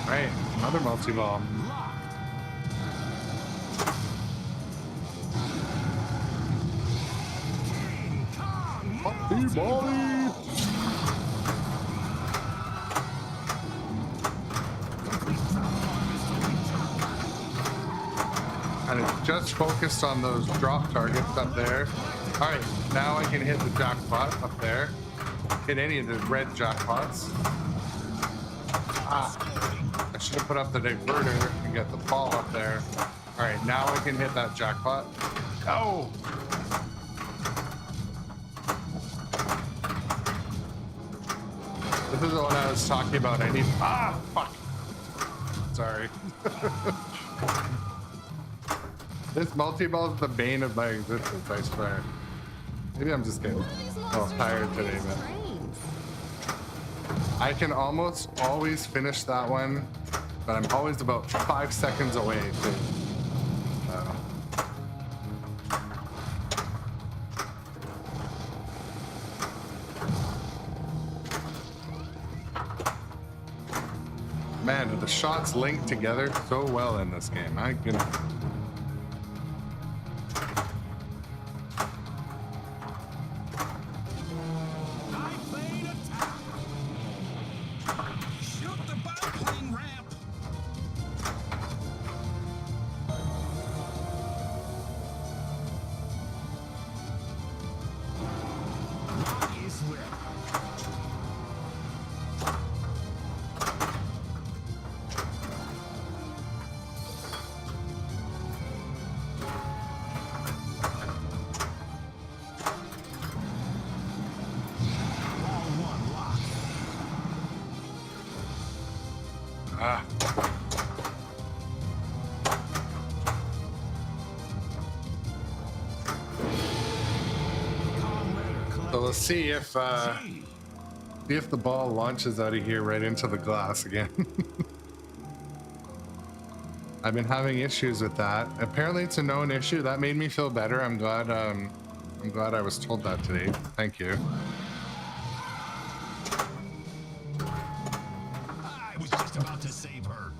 Right, another multi-ball. Multi-ball. And it's just focused on those drop targets up there. All right, now I can hit the jackpot up there. Hit any of the red jackpots. I should have put up the diverter and get the ball up there. All right, now I can hit that jackpot. Oh! This is the one I was talking about. I need. Ah, fuck! Sorry. This multi-ball is the bane of my existence, I swear. Maybe I'm just getting a little tired today, but I can almost always finish that one, but I'm always about 5 seconds away, too. Man, do the shots link together so well in this game. My goodness. So we'll see if the ball launches out of here right into the glass again. I've been having issues with that. Apparently it's a known issue. That made me feel better. I'm glad I was told that today. Thank you. I was just about to save her.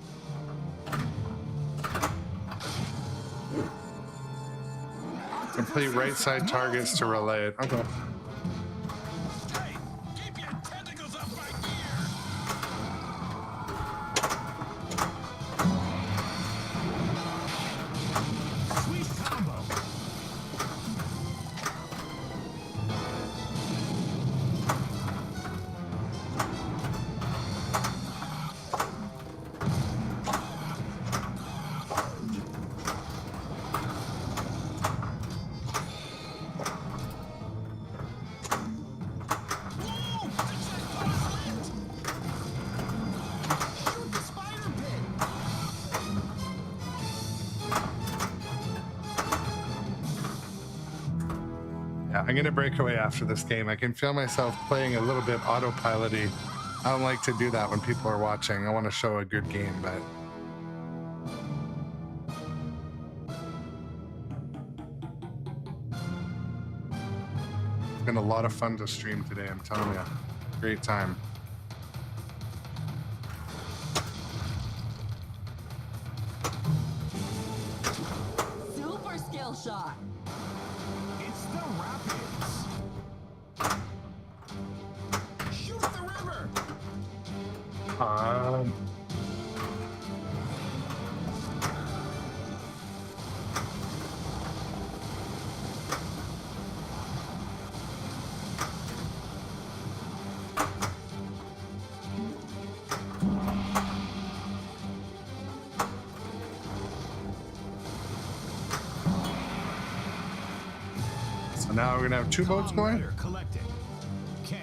Complete right side targets to relay it. Okay. Hey, keep your tentacles up my ear. Sweet combo. I'm gonna break away after this game. I can feel myself playing a little bit autopilot-y. I don't like to do that when people are watching. I want to show a good game, but it's been a lot of fun to stream today, I'm telling you. Great time. shot. It's the rapids. Shoot the river. So now we're gonna have two boats going. Collected. K.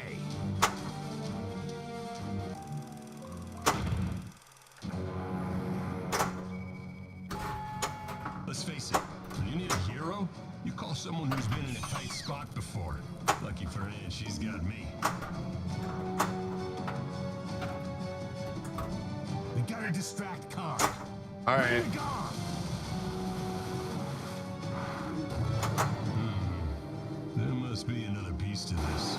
Let's face it, when you need a hero, you call someone who's been in a tight spot before. Lucky for Ann, she's got me. We gotta distract Kong. All right. Gone. There must be another piece to this.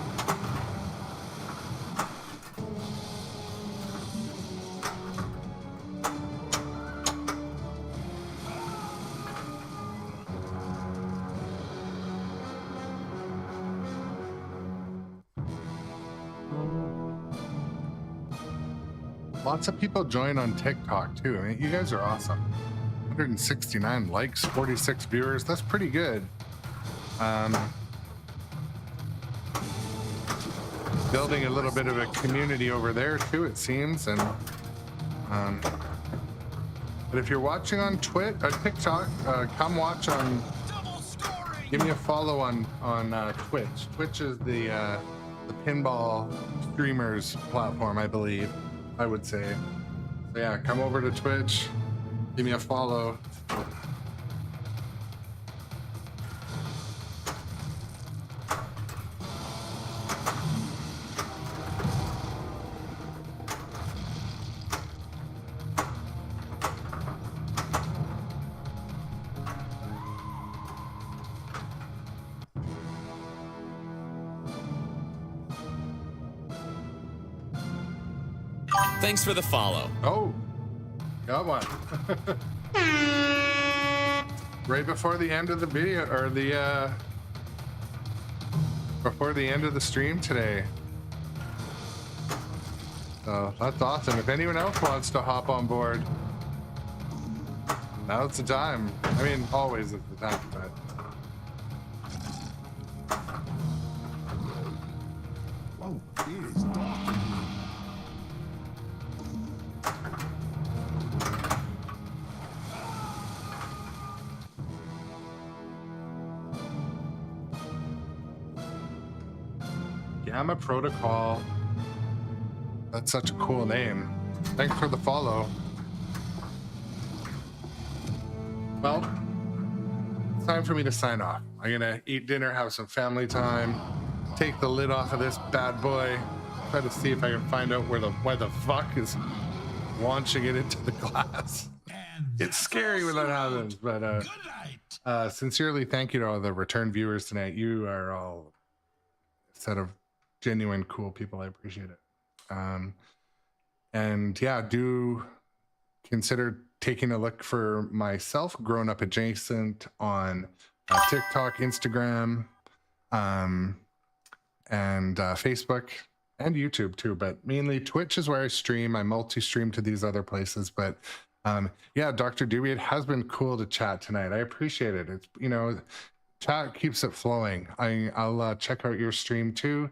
Lots of people join on TikTok too. I mean, you guys are awesome. 169 likes, 46 viewers. That's pretty good. Building a little bit of a community over there too, it seems. And but if you're watching on TikTok, come watch on. Give me a follow on Twitch. Twitch is the pinball streamers platform, I believe. I would say. So yeah, come over to Twitch. Give me a follow. Thanks for the follow. Oh, got one. Right before the end of the video, or the before the end of the stream today. So that's awesome. If anyone else wants to hop on board, now's the time. I mean, always is the time, but. Oh, it is dark in here. Gamma Protocol. That's such a cool name. Thanks for the follow. Well, it's time for me to sign off. I'm gonna eat dinner, have some family time, take the lid off of this bad boy, try to see if I can find out why the fuck is launching it into the glass. It's scary when that happens, but sincerely thank you to all the return viewers tonight. You are all a set of genuine cool people. I appreciate it. And yeah, do consider taking a look for myself, Grown Up Adjacent, on TikTok, Instagram, and Facebook and YouTube too, but mainly Twitch is where I stream. I multi-stream to these other places, but yeah, Dr. Doobie, it has been cool to chat tonight. I appreciate it. It's, you know, chat keeps it flowing. I'll check out your stream too.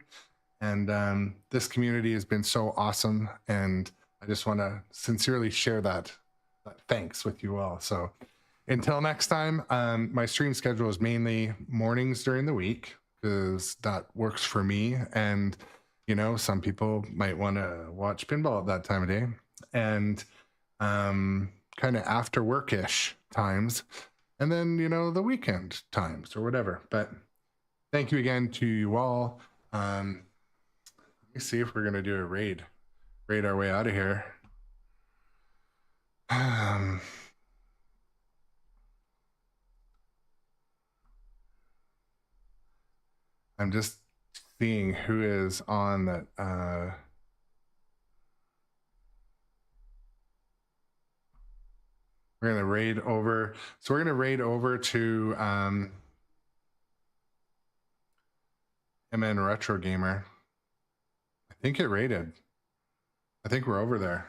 And this community has been so awesome, and I just want to sincerely share that thanks with you all. So until next time, my stream schedule is mainly mornings during the week because that works for me. And, you know, some people might want to watch pinball at that time of day, and kind of after work-ish times, and then, you know, the weekend times or whatever. But thank you again to you all. Let me see if we're going to do a raid our way out of here. I'm just seeing who is on that. We're gonna raid over. So we're gonna raid over to MN Retro Gamer. I think it raided. I think we're over there.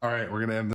All right, we're gonna end